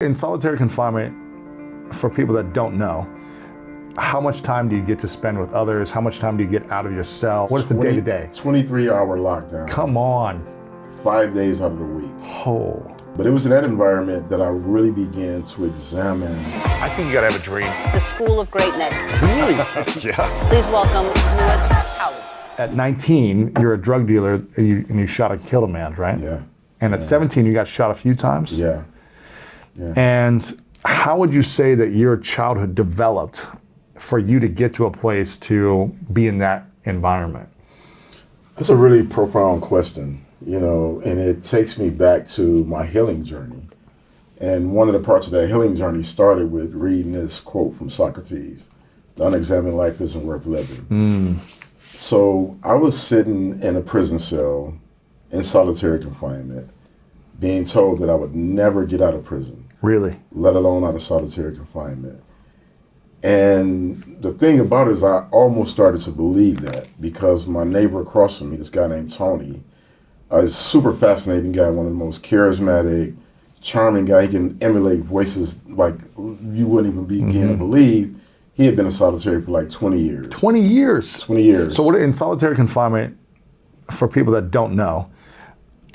In solitary confinement, for people that don't know, how much time do you get to spend with others? How much time do you get out of your cell? What is the day-to-day? 23-hour lockdown. Come on. 5 days out of the week. Oh. But it was in that environment that I really began to examine. I think you gotta have a dream. The School of Greatness. Really? Yeah. Please welcome Lewis Howes. At 19, you're a drug dealer and you shot and killed a man, right? Yeah. And at 17, you got shot a few times? Yeah. And how would you say that your childhood developed for you to get to a place to be in that environment? That's a really profound question, and it takes me back to my healing journey. And one of the parts of that healing journey started with reading this quote from Socrates: "The unexamined life isn't worth living." So I was sitting in a prison cell in solitary confinement, being told that I would never get out of prison. Really? Let alone out of solitary confinement. And the thing about it is I almost started to believe that, because my neighbor across from me, this guy named Tony, a super fascinating guy, one of the most charismatic, charming guy. He can emulate voices like you wouldn't even begin to believe. He had been in solitary for like 20 years. 20 years? 20 years. So what in solitary confinement, for people that don't know,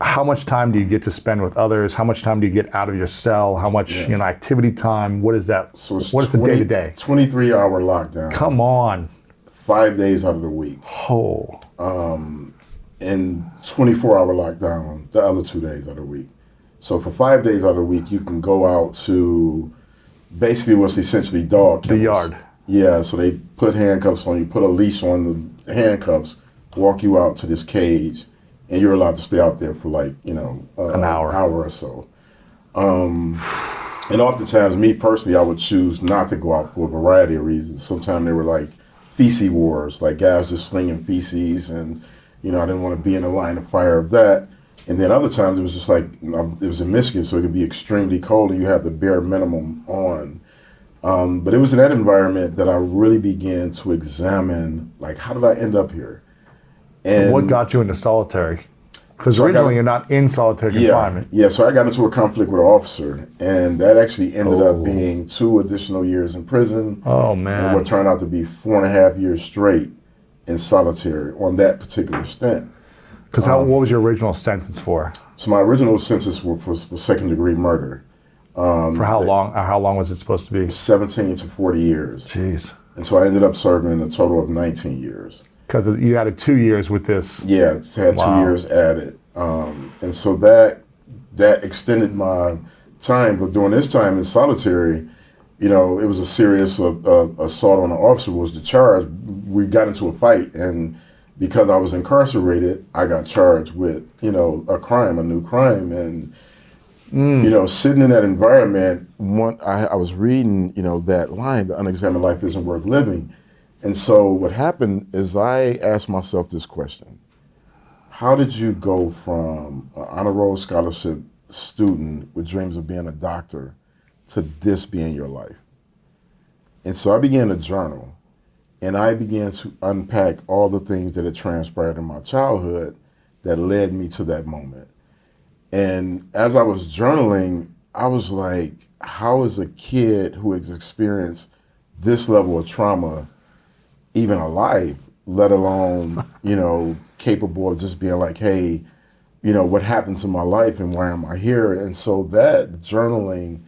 how much time do you get to spend with others? How much time do you get out of your cell? How much activity time? What is that? So what is the day-to-day? 23-hour lockdown. Come on. 5 days out of the week. Oh. And 24-hour lockdown the other 2 days out of the week. So for 5 days out of the week, you can go out to basically what's essentially dog kennels. The yard. Yeah, so they put handcuffs on you, put a leash on the handcuffs, walk you out to this cage, and you're allowed to stay out there for an hour or so. And oftentimes, me personally, I would choose not to go out for a variety of reasons. Sometimes they were like feces wars, like guys just slinging feces, and I didn't want to be in the line of fire of that. And then other times it was just like, it was in Michigan, so it could be extremely cold and you have the bare minimum on. But it was in that environment that I really began to examine, like, how did I end up here? And what got you into solitary? Because originally you're not in solitary confinement. Yeah, so I got into a conflict with an officer, and that actually ended up being 2 additional years in prison. Oh, man. And what turned out to be 4.5 years straight in solitary on that particular stint. Because what was your original sentence for? So my original sentence was for second-degree murder. For how long? How long was it supposed to be? 17 to 40 years. Jeez. And so I ended up serving a total of 19 years. Because you added 2 years with this. Yeah, it had 2 years added. And so that extended my time. But during this time in solitary, it was a serious assault on an officer was the charge. We got into a fight, and because I was incarcerated, I got charged with, a new crime. And, sitting in that environment, I was reading, that line, "The unexamined life isn't worth living." And so what happened is I asked myself this question: how did you go from an honor roll scholarship student with dreams of being a doctor to this being your life? And so I began to journal, and I began to unpack all the things that had transpired in my childhood that led me to that moment. And as I was journaling, I was like, how is a kid who has experienced this level of trauma even alive, let alone, capable of just being like, hey, what happened to my life and why am I here? And so that journaling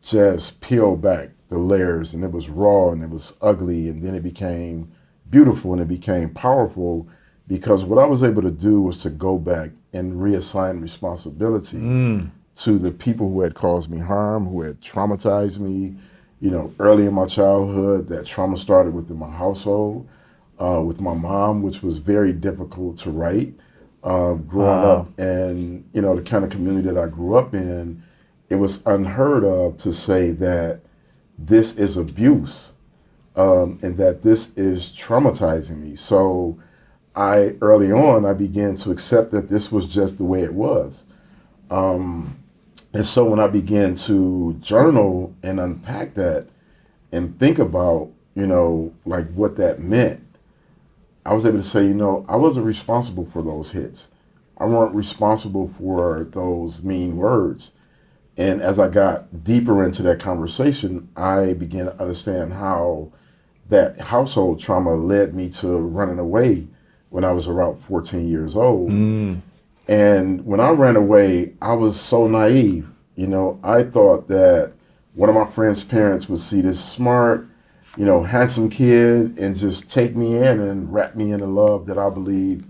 just peeled back the layers, and it was raw and it was ugly, and then it became beautiful and it became powerful, because what I was able to do was to go back and reassign responsibility to the people who had caused me harm, who had traumatized me, early in my childhood. That trauma started within my household, with my mom, which was very difficult to write. Growing up and, the kind of community that I grew up in, it was unheard of to say that this is abuse, and that this is traumatizing me. So early on, I began to accept that this was just the way it was. And so when I began to journal and unpack that and think about, like what that meant, I was able to say, I wasn't responsible for those hits. I weren't responsible for those mean words. And as I got deeper into that conversation, I began to understand how that household trauma led me to running away when I was around 14 years old. And when I ran away, I was so naive. You know, I thought that one of my friend's parents would see this smart, you know, handsome kid and just take me in and wrap me in the love that I believe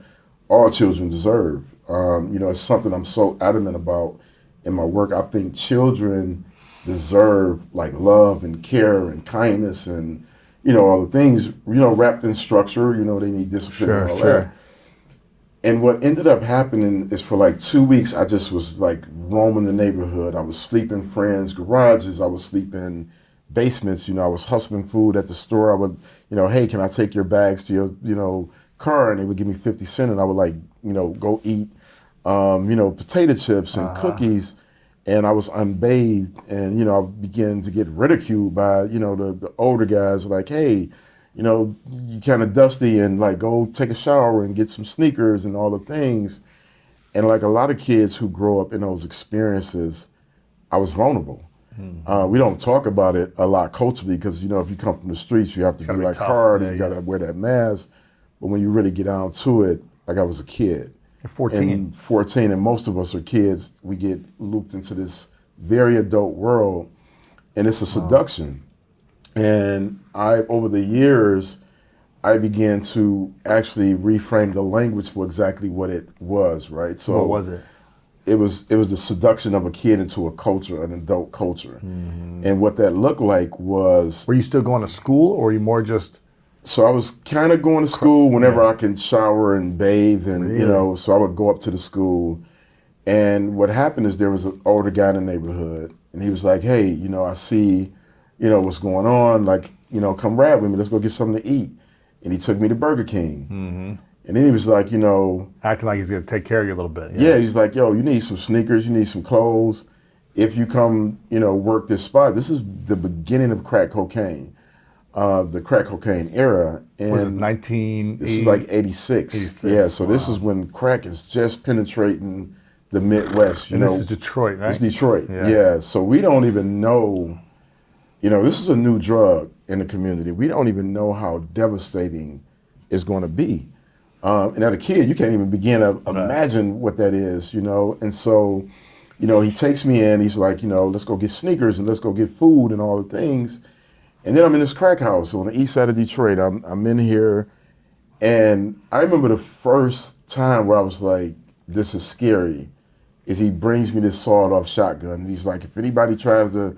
all children deserve. You know, it's something I'm so adamant about in my work. I think children deserve like love and care and kindness and, you know, all the things, you know, wrapped in structure. You know, they need discipline and all that. And what ended up happening is for like 2 weeks, I just was like roaming the neighborhood. I was sleeping in friends' garages. I was sleeping in basements. You know, I was hustling food at the store. I would, you know, hey, can I take your bags to your, you know, car? And they would give me 50 cents and I would like, you know, go eat, you know, potato chips and cookies. And I was unbathed and, you know, I began to get ridiculed by, you know, the older guys like, hey, you know, you kind of dusty and like go take a shower and get some sneakers and all the things. And like a lot of kids who grow up in those experiences, I was vulnerable. We don't talk about it a lot culturally because, you know, if you come from the streets, you have to be like tough. hard and you got to wear that mask. But when you really get down to it, like I was a kid. You're 14. And 14, and most of us are kids. We get looped into this very adult world and it's a seduction. And over the years, I began to actually reframe the language for exactly what it was, right? So what was it? It was the seduction of a kid into a culture, an adult culture. And what that looked like was... Were you still going to school or were you more just... So I was kind of going to school whenever I can shower and bathe and, you know, so I would go up to the school. And what happened is there was an older guy in the neighborhood and he was like, hey, you know, I see... you know, what's going on, like, you know, come ride with me, let's go get something to eat. And he took me to Burger King. And then he was like, you know... acting like he's going to take care of you a little bit. Yeah, he's like, yo, you need some sneakers, you need some clothes. If you come, you know, work this spot, this is the beginning of crack cocaine, the crack cocaine era. And was this 1980? This is like 86. 86. Yeah, so this is when crack is just penetrating the Midwest, you know. This is Detroit, right? It's Detroit, yeah. So we don't even know... You know, this is a new drug in the community. We don't even know how devastating it's going to be. And as a kid, you can't even begin to imagine what that is, you know. And so, you know, he takes me in. He's like, you know, let's go get sneakers and let's go get food and all the things. And then I'm in this crack house on the east side of Detroit. I'm in here. And I remember the first time where I was like, this is scary, is he brings me this sawed-off shotgun. And he's like, if anybody tries to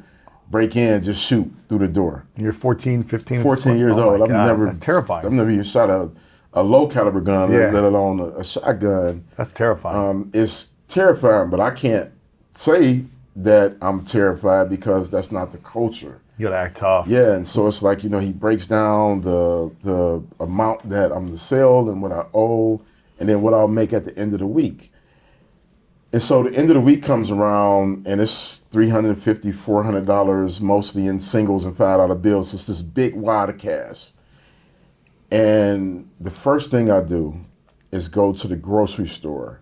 break in, just shoot through the door. You're 14, 15? 14 years old. That's terrifying. I've never even shot a low caliber gun, let alone a shotgun. That's terrifying. It's terrifying, but I can't say that I'm terrified because that's not the culture. You gotta act tough. Yeah, and so it's like, you know, he breaks down the amount that I'm to sell and what I owe, and then what I'll make at the end of the week. And so the end of the week comes around and it's $350, $400, mostly in singles and $5 bills. So it's this big wad of cash. And the first thing I do is go to the grocery store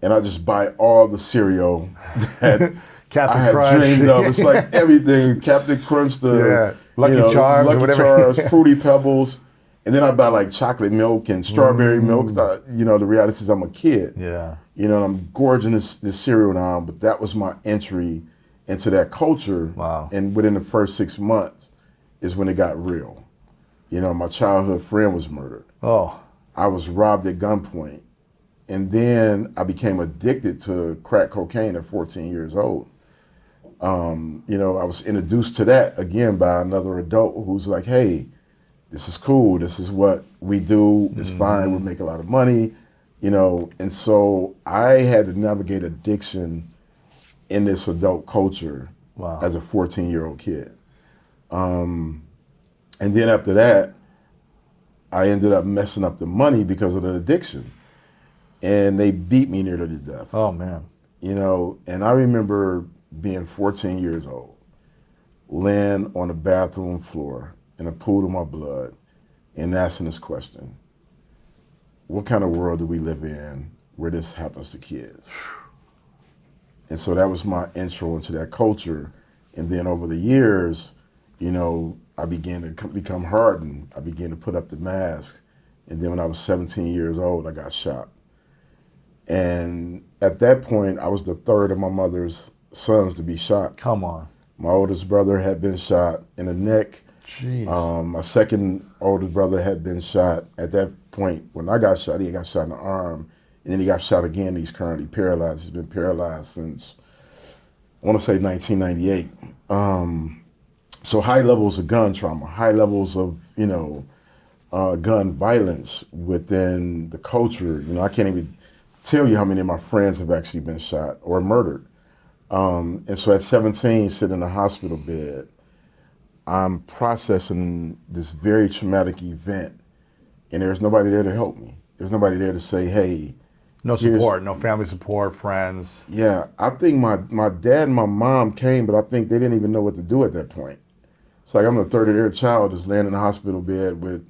and I just buy all the cereal that I had dreamed of. It's like everything, Captain Crunch, Lucky Charms, Lucky whatever. Charms, Fruity Pebbles. And then I buy like chocolate milk and strawberry milk. You know, the reality is I'm a kid. Yeah. You know, and I'm gorging this cereal down, but that was my entry into that culture. Wow. And within the first 6 months is when it got real. You know, my childhood friend was murdered. Oh. I was robbed at gunpoint. And then I became addicted to crack cocaine at 14 years old. You know, I was introduced to that again by another adult who's like, hey, this is cool. This is what we do. It's fine. We make a lot of money, you know. And so I had to navigate addiction in this adult culture as a 14-year-old kid. And then after that, I ended up messing up the money because of the addiction. And they beat me nearly to death. Oh, man. You know, and I remember being 14 years old, laying on the bathroom floor in a pool of my blood and asking this question: what kind of world do we live in where this happens to kids? And so that was my intro into that culture. And then over the years, I began to become hardened. I began to put up the mask. And then when I was 17 years old, I got shot. And at that point, I was the third of my mother's sons to be shot. Come on. My oldest brother had been shot in the neck. Jeez. My second oldest brother had been shot. At that point, when I got shot, he got shot in the arm. And then he got shot again. He's currently paralyzed. He's been paralyzed since, I want to say 1998. So high levels of gun trauma, high levels of, gun violence within the culture. I can't even tell you how many of my friends have actually been shot or murdered. And so at 17, sitting in a hospital bed, I'm processing this very traumatic event, and there's nobody there to help me. There's nobody there to say, hey. No support, no family support, friends. Yeah, I think my dad and my mom came, but I think they didn't even know what to do at that point. It's like I'm the third of their child that's laying in a hospital bed with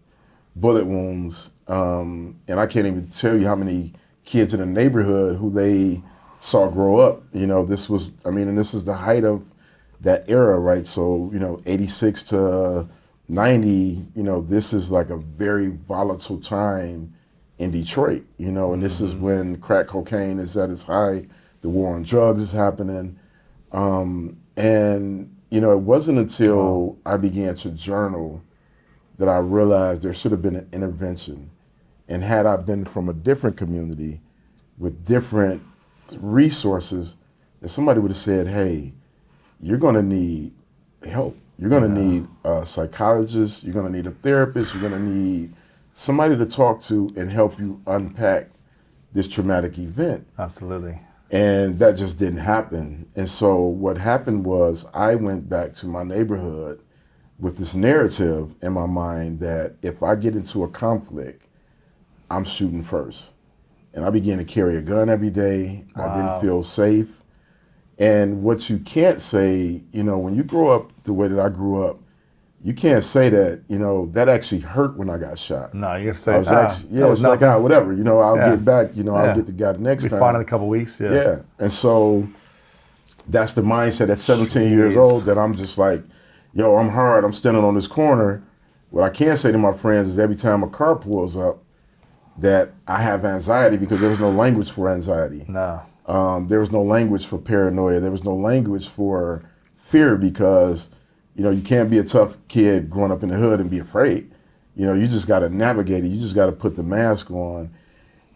bullet wounds, and I can't even tell you how many kids in the neighborhood who they saw grow up. This is the height of that era, right? So, 86 to 90, this is like a very volatile time in Detroit, and this is when crack cocaine is at its high, the war on drugs is happening. And, it wasn't until I began to journal that I realized there should have been an intervention. And had I been from a different community with different resources, that somebody would have said, hey, you're going to need help. You're going to need a psychologist. You're going to need a therapist. You're going to need somebody to talk to and help you unpack this traumatic event. Absolutely. And that just didn't happen. And so what happened was I went back to my neighborhood with this narrative in my mind that if I get into a conflict, I'm shooting first. And I began to carry a gun every day. Wow. I didn't feel safe. And what you can't say, when you grow up the way that I grew up, you can't say that, that actually hurt when I got shot. No, you have to say, it's like, whatever, I'll get back, I'll get the guy the next time. Be fine in a couple weeks, Yeah. And so that's the mindset at 17 years old that I'm just like, yo, I'm hard, I'm standing on this corner. What I can say to my friends is every time a car pulls up that I have anxiety because there was no language for anxiety. No. There was no language for paranoia. There was no language for fear because you can't be a tough kid growing up in the hood and be afraid. You just got to navigate it. You just got to put the mask on.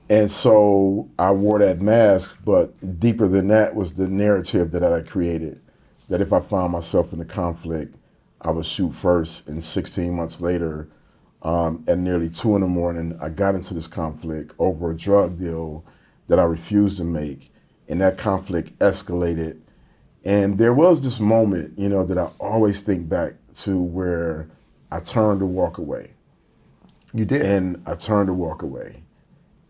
And so I wore that mask, but deeper than that was the narrative that I created, that if I found myself in a conflict, I would shoot first. And 16 months later, at nearly 2 a.m, I got into this conflict over a drug deal that I refused to make. And that conflict escalated. And there was this moment, that I always think back to where I turned to walk away. You did? And I turned to walk away.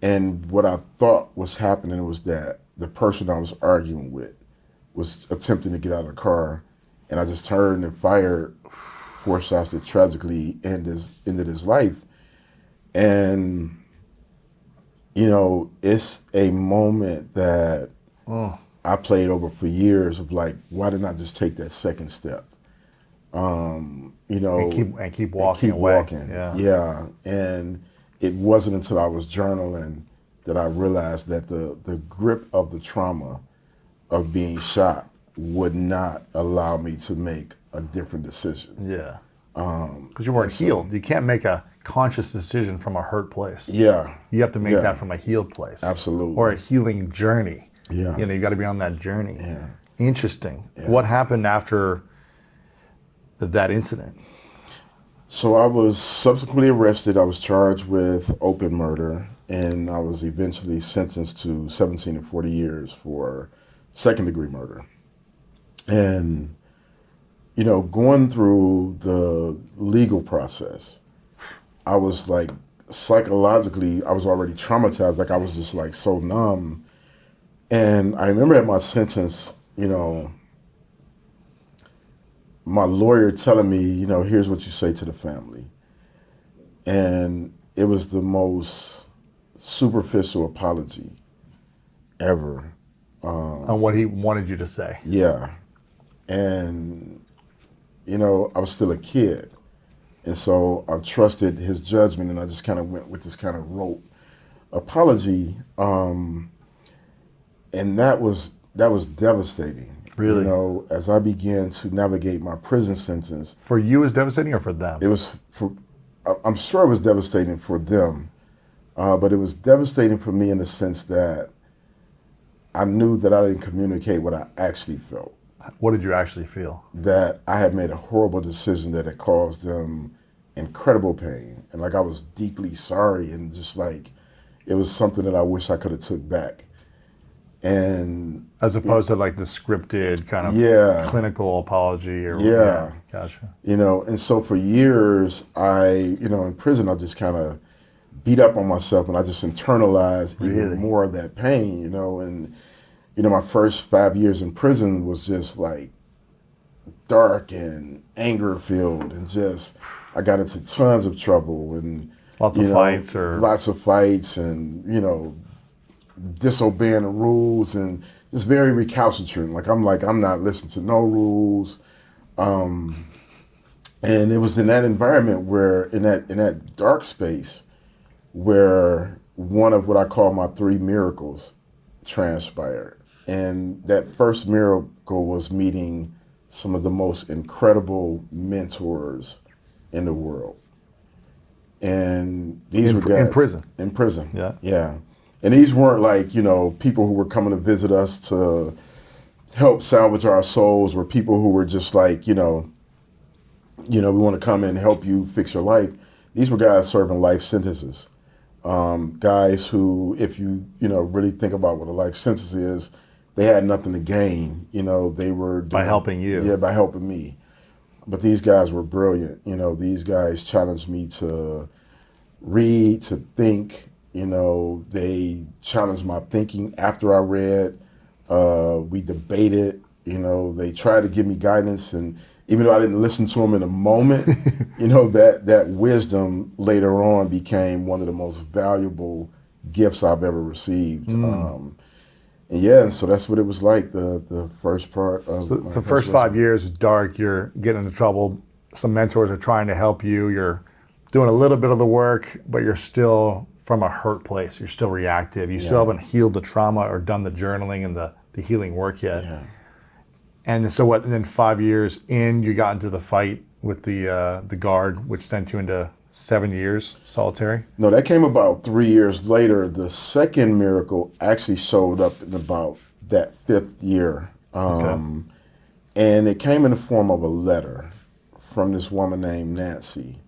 And what I thought was happening was that the person I was arguing with was attempting to get out of the car. And I just turned and fired 4 shots that tragically ended his life. And, it's a moment that I played over for years of like, why didn't I just take that second step? And keep walking away. Yeah. And it wasn't until I was journaling that I realized that the grip of the trauma of being shot would not allow me to make a different decision. Yeah. Because you weren't healed. You can't make a conscious decision from a hurt place. Yeah. You have to make that from a healed place. Absolutely. Or a healing journey. Yeah. You got to be on that journey. Yeah. Interesting. Yeah. What happened after that incident? So I was subsequently arrested. I was charged with open murder, and I was eventually sentenced to 17 and 40 years for second-degree murder. And, going through the legal process, I was like, psychologically, I was already traumatized. Like I was just like so numb. And I remember at my sentence, my lawyer telling me, here's what you say to the family. And it was the most superficial apology ever. On what he wanted you to say. Yeah. And, you know, I was still a kid. And so I trusted his judgment, and I just kind of went with this kind of rote apology. And that was devastating. Really? You know, as I began to navigate my prison sentence. For you, it was devastating, or for them? It was I'm sure it was devastating for them, but it was devastating for me in the sense that I knew that I didn't communicate what I actually felt. What did you actually feel? That I had made a horrible decision that had caused them incredible pain. And like I was deeply sorry, and just like it was something that I wish I could have took back. And as opposed to like the scripted kind of clinical apology or gotcha. You know, and so for years in prison I just kind of beat up on myself, and I just internalized even more of that pain, you know. And you know, my first 5 years in prison was just like dark and anger filled, and just I got into tons of trouble, and lots of fights, and you know, disobeying the rules, and just very recalcitrant. I'm not listening to no rules. And it was in that environment where, in that dark space, where one of what I call my 3 miracles transpired. And that first miracle was meeting some of the most incredible mentors in the world. And these were guys in prison. Yeah. And these weren't like, you know, people who were coming to visit us to help salvage our souls, or people who were just like, you know, we want to come in and help you fix your life. These were guys serving life sentences. Guys who, if you really think about what a life sentence is, they had nothing to gain. You know, they were by helping you. Yeah, by helping me. But these guys were brilliant. You know, these guys challenged me to read, to think. You know, they challenged my thinking after I read. We debated. You know, they tried to give me guidance, and even though I didn't listen to them in a moment, you know, that wisdom later on became one of the most valuable gifts I've ever received. And so that's what it was like, the first part of the first 5 years was dark. You're getting into trouble. Some mentors are trying to help you. You're doing a little bit of the work, but you're still from a hurt place. You're still reactive. You still haven't healed the trauma or done the journaling and the healing work yet. Yeah. And so and then 5 years in, you got into the fight with the guard, which sent you into 7 years solitary? No, that came about 3 years later. The second miracle actually showed up in about that 5th year. And it came in the form of a letter from this woman named Nancy.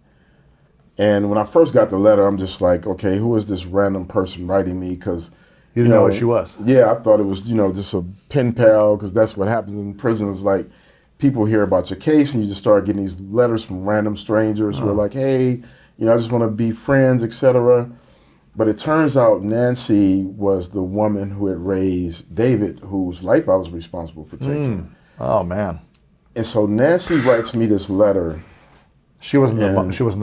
And when I first got the letter, I'm just like, okay, who is this random person writing me? Because you didn't know what she was. Yeah, I thought it was, just a pen pal, because that's what happens in prison. Is like people hear about your case, and you just start getting these letters from random strangers who are like, hey, I just want to be friends, etc. But it turns out Nancy was the woman who had raised David, whose life I was responsible for taking. Oh, man. And so Nancy writes me this letter. She wasn't the mother? She wasn't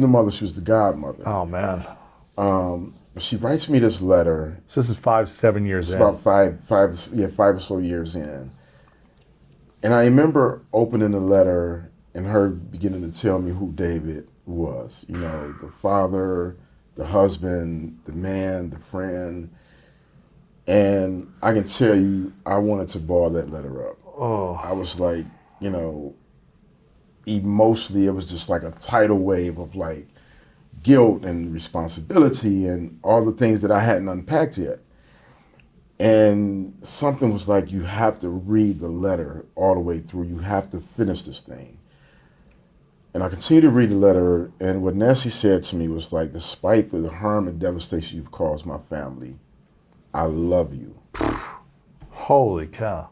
the mother. She was the godmother. Oh, man. She writes me this letter. So this is 7 years in. About five or so years in. And I remember opening the letter and her beginning to tell me who David was. The father, the husband, the man, the friend. And I can tell you, I wanted to ball that letter up. Oh. I was like, emotionally, it was just like a tidal wave of like guilt and responsibility and all the things that I hadn't unpacked yet. And something was like, you have to read the letter all the way through. You have to finish this thing. And I continued to read the letter, and what Nancy said to me was like, despite the harm and devastation you've caused my family, I love you. Holy cow.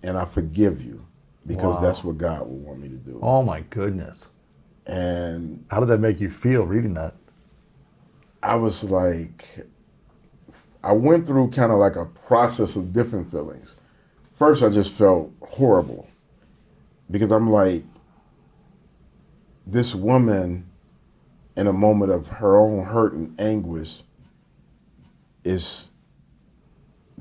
And I forgive you, because that's what God will want me to do. Oh my goodness. And how did that make you feel reading that? I was like, I went through kind of like a process of different feelings. First, I just felt horrible, because I'm like, this woman in a moment of her own hurt and anguish is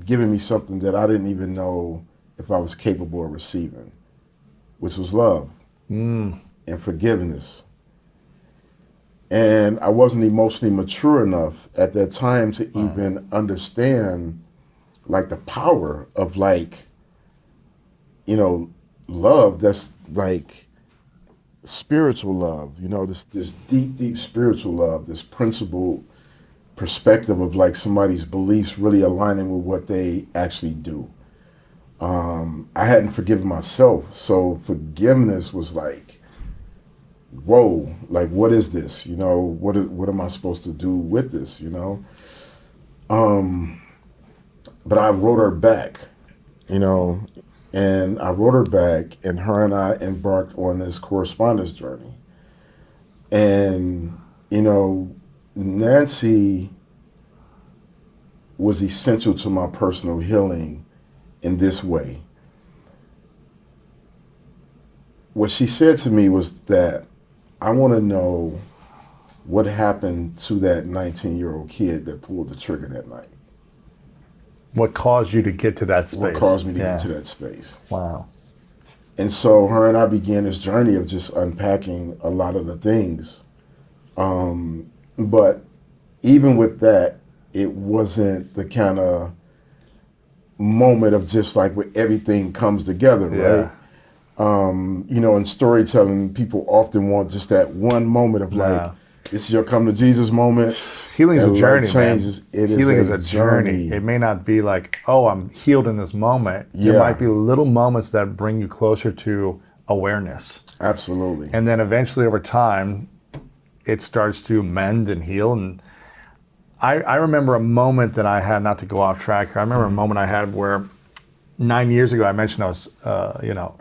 giving me something that I didn't even know if I was capable of receiving, which was love and forgiveness. And I wasn't emotionally mature enough at that time to even understand like the power of like, you know, love that's like spiritual love, you know, this deep spiritual love, this principled perspective of like somebody's beliefs really aligning with what they actually do. I hadn't forgiven myself, so forgiveness was like, whoa, like what is this? You know, what am I supposed to do with this? You know, but I wrote her back, you know, and I wrote her back, and her and I embarked on this correspondence journey. And you know, Nancy was essential to my personal healing in this way. What she said to me was that I want to know what happened to that 19-year-old kid that pulled the trigger that night. What caused you to get to that space? What caused me to get to that space. Wow. And so her and I began this journey of just unpacking a lot of the things. But even with that, it wasn't the kind of moment of just like where everything comes together, right? You know, in storytelling, people often want just that one moment of like, this is your come to Jesus moment. Healing is a journey, man. Healing is a journey. It may not be like, oh, I'm healed in this moment. There might be little moments that bring you closer to awareness. Absolutely. And then eventually over time, it starts to mend and heal. And I remember a moment that I had, not to go off track here, I remember a moment I had where 9 years ago, I mentioned I was, you know,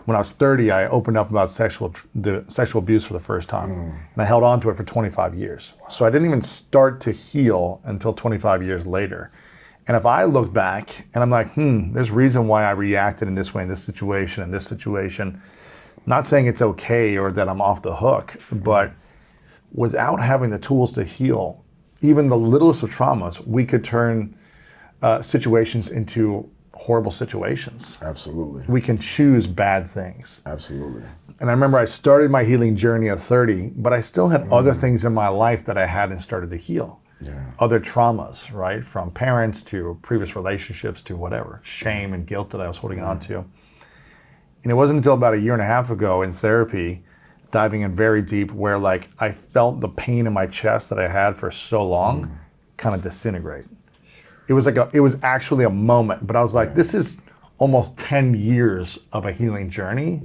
when I was 30, I opened up about sexual abuse for the first time. And I held on to it for 25 years. So I didn't even start to heal until 25 years later. And if I look back and I'm like, there's reason why I reacted in this way in this situation, not saying it's okay or that I'm off the hook, but without having the tools to heal, even the littlest of traumas, we could turn situations into horrible situations. Absolutely. We can choose bad things. Absolutely. And I remember I started my healing journey at 30, but I still had other things in my life that I hadn't started to heal. Yeah. Other traumas, right? From parents to previous relationships to whatever, shame and guilt that I was holding on to. And it wasn't until about a year and a half ago in therapy, diving in very deep, where like I felt the pain in my chest that I had for so long kind of disintegrate. It was actually a moment, but I was like, this is almost 10 years of a healing journey.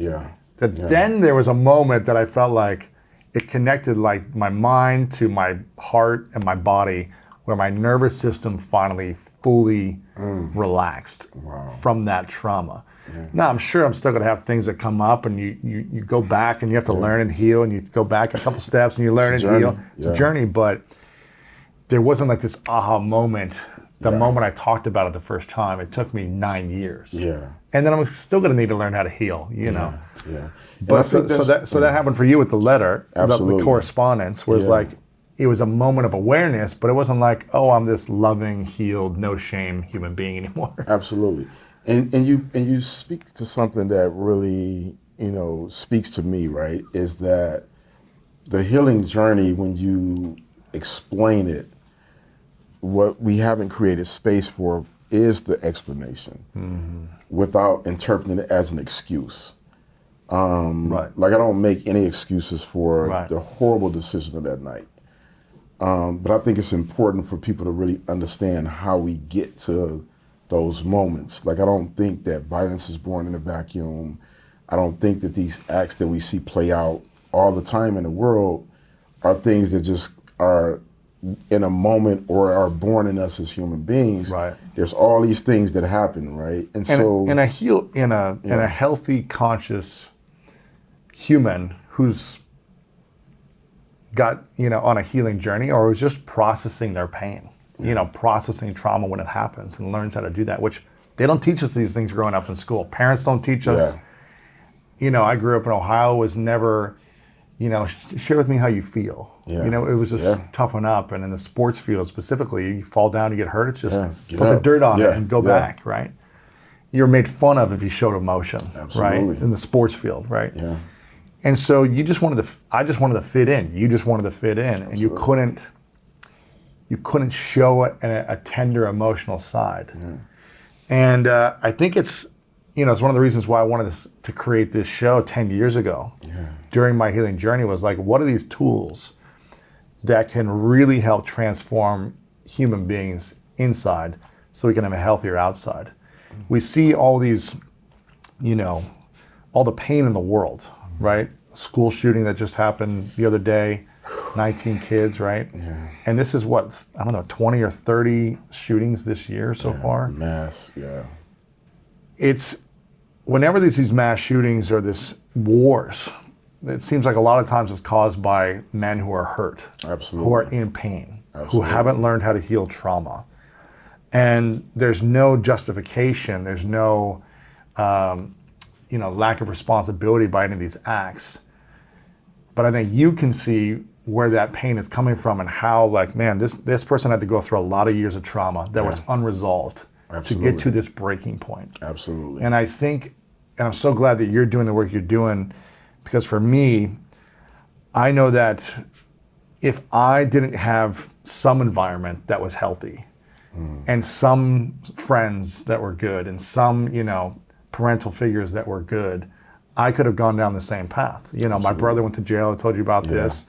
Then there was a moment that I felt like it connected like my mind to my heart and my body, where my nervous system finally fully relaxed from that trauma. Now, I'm sure I'm still going to have things that come up, and you go back and you have to learn and heal, and you go back a couple steps and you learn and heal. It's a journey, but there wasn't like this aha moment. The moment I talked about it the first time, it took me 9 years. And then I'm still going to need to learn how to heal, you know. But so that happened for you with the letter, the correspondence, where it's like, it was a moment of awareness, but it wasn't like, oh, I'm this loving, healed, no shame human being anymore. Absolutely. And you speak to something that really, you know, speaks to me, right? Is that the healing journey, when you explain it, what we haven't created space for is the explanation without interpreting it as an excuse. Like I don't make any excuses for the horrible decision of that night. But I think it's important for people to really understand how we get to those moments. Like I don't think that violence is born in a vacuum. I don't think that these acts that we see play out all the time in the world are things that just are in a moment or are born in us as human beings. There's all these things that happen, right? And so in a healthy, conscious human who's got, you know, on a healing journey, or who's just processing their pain, you know, processing trauma when it happens, and learns how to do that, which they don't teach us these things growing up in school. Parents don't teach us. You know, I grew up in Ohio, was never share with me how you feel. Yeah. It was just Yeah. toughen up. And in the sports field specifically, you fall down, you get hurt, it's just Get put the up. dirt on it Yeah. and go Yeah. back, right? You're made fun of if you showed emotion, Absolutely. right? In the sports field, right? Yeah. And so I just wanted to fit in. You just wanted to fit in, and you couldn't show a tender emotional side. Yeah. And I think it's one of the reasons why I wanted to create this show 10 years ago. Yeah. During my healing journey was like, what are these tools that can really help transform human beings inside so we can have a healthier outside? We see all these, all the pain in the world, right? School shooting that just happened the other day, 19 kids, right? Yeah. And this is 20 or 30 shootings this year so far. Mass, yeah. It's whenever there's these mass shootings or this wars, it seems like a lot of times it's caused by men who are hurt, Absolutely. who are in pain, who Absolutely. haven't learned how to heal trauma. And there's no justification, there's no lack of responsibility by any of these acts. But I think you can see where that pain is coming from and how, this person had to go through a lot of years of trauma that was unresolved to get to this breaking point. Absolutely. And I think, and I'm so glad that you're doing the work you're doing, because for me, I know that if I didn't have some environment that was healthy and some friends that were good and some, parental figures that were good, I could have gone down the same path. My brother went to jail, I told you about this.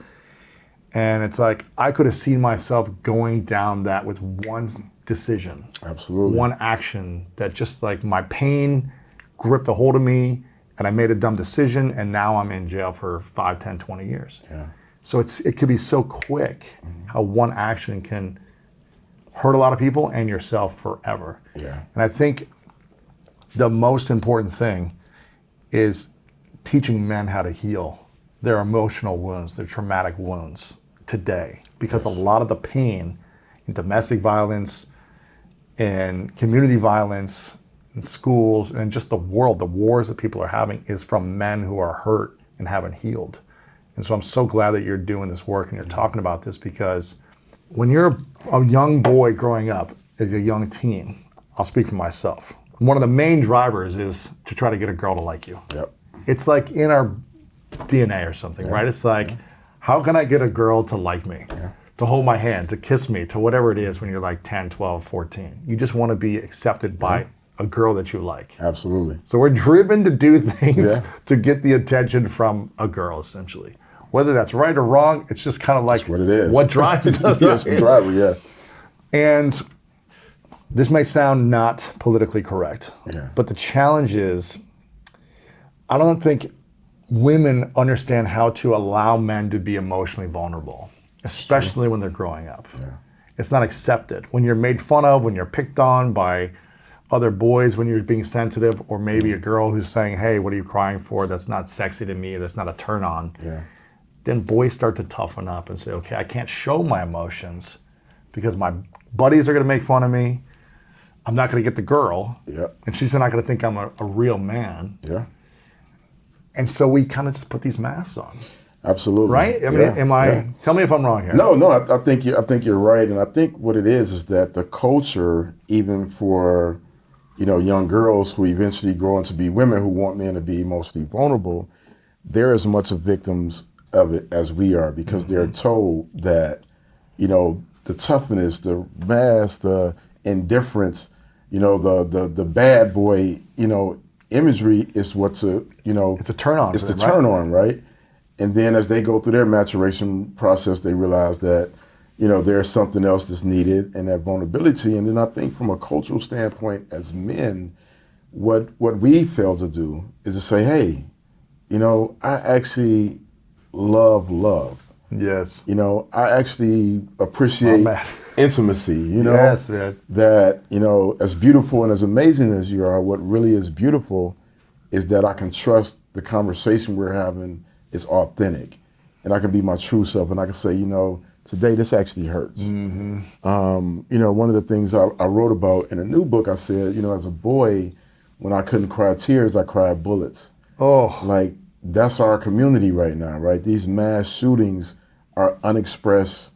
And it's like, I could have seen myself going down that with one decision. Absolutely. One action that just my pain gripped a hold of me and I made a dumb decision and now I'm in jail for 5, 10, 20 years. Yeah. So it could be so quick how one action can hurt a lot of people and yourself forever. Yeah. And I think the most important thing is teaching men how to heal their emotional wounds, their traumatic wounds today. Because a lot of the pain in domestic violence and community violence in schools and just the world, the wars that people are having is from men who are hurt and haven't healed. And so I'm so glad that you're doing this work and you're talking about this, because when you're a young boy growing up as a young teen, I'll speak for myself. One of the main drivers is to try to get a girl to like you. Yep. It's like in our DNA or something, right? It's like, how can I get a girl to like me, to hold my hand, to kiss me, to whatever it is when you're like 10, 12, 14. You just want to be accepted by a girl that you like. Absolutely. So we're driven to do things to get the attention from a girl, essentially. Whether that's right or wrong, it's just kind of like what it is. What drives us. Yes, the driver, yeah. And this may sound not politically correct, but the challenge is, I don't think women understand how to allow men to be emotionally vulnerable, especially when they're growing up. Yeah. It's not accepted. When you're made fun of, when you're picked on by other boys, when you're being sensitive, or maybe a girl who's saying, hey, what are you crying for? That's not sexy to me. That's not a turn on. Yeah. Then boys start to toughen up and say, okay, I can't show my emotions because my buddies are going to make fun of me. I'm not going to get the girl. Yeah. And she's not going to think I'm a real man. Yeah. And so we kind of just put these masks on. Absolutely. Right? I mean, tell me if I'm wrong here. No, I think you're right. And I think what it is that the culture, even for, young girls who eventually grow into be women who want men to be emotionally vulnerable, they're as much of victims of it as we are, because they're told that, the toughness, the mask, the indifference, the bad boy, imagery is what's it's a turn on. It's the turn on, right? And then as they go through their maturation process, they realize that, there's something else that's needed, and that vulnerability. And then I think from a cultural standpoint as men, what we fail to do is to say, hey, I actually love. Yes. I actually appreciate intimacy, Yes, man. That, as beautiful and as amazing as you are, what really is beautiful is that I can trust the conversation we're having is authentic, and I can be my true self, and I can say, today this actually hurts. One of the things I wrote about in a new book, I said, as a boy, when I couldn't cry tears, I cried bullets. Oh. Like, that's our community right now, right? These mass shootings are unexpressed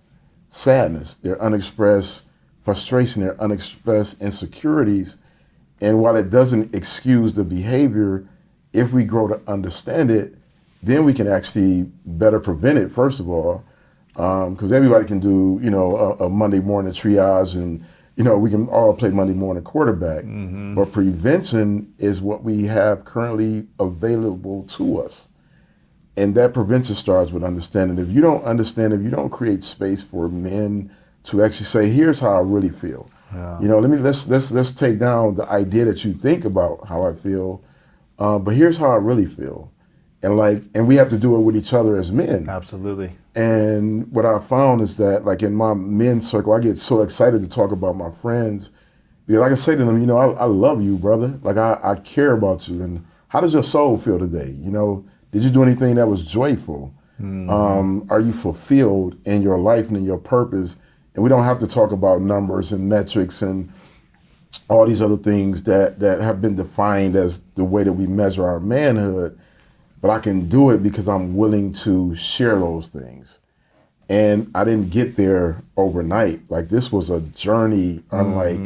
sadness, they're unexpressed frustration, they're unexpressed insecurities. And while it doesn't excuse the behavior, if we grow to understand it, then we can actually better prevent it, first of all, because everybody can do, a Monday morning triage and, we can all play Monday morning quarterback. But prevention is what we have currently available to us. And that prevention starts with understanding. If you don't understand, if you don't create space for men to actually say, here's how I really feel. Yeah. Let's take down the idea that you think about how I feel, but here's how I really feel. And we have to do it with each other as men. Absolutely. And what I found is that, like, in my men's circle, I get so excited to talk about my friends because I can say to them, I love you, brother. Like, I care about you. And how does your soul feel today? Did you do anything that was joyful? Are you fulfilled in your life and in your purpose? And we don't have to talk about numbers and metrics and all these other things that have been defined as the way that we measure our manhood. But I can do it because I'm willing to share those things. And I didn't get there overnight. Like, this was a journey unlike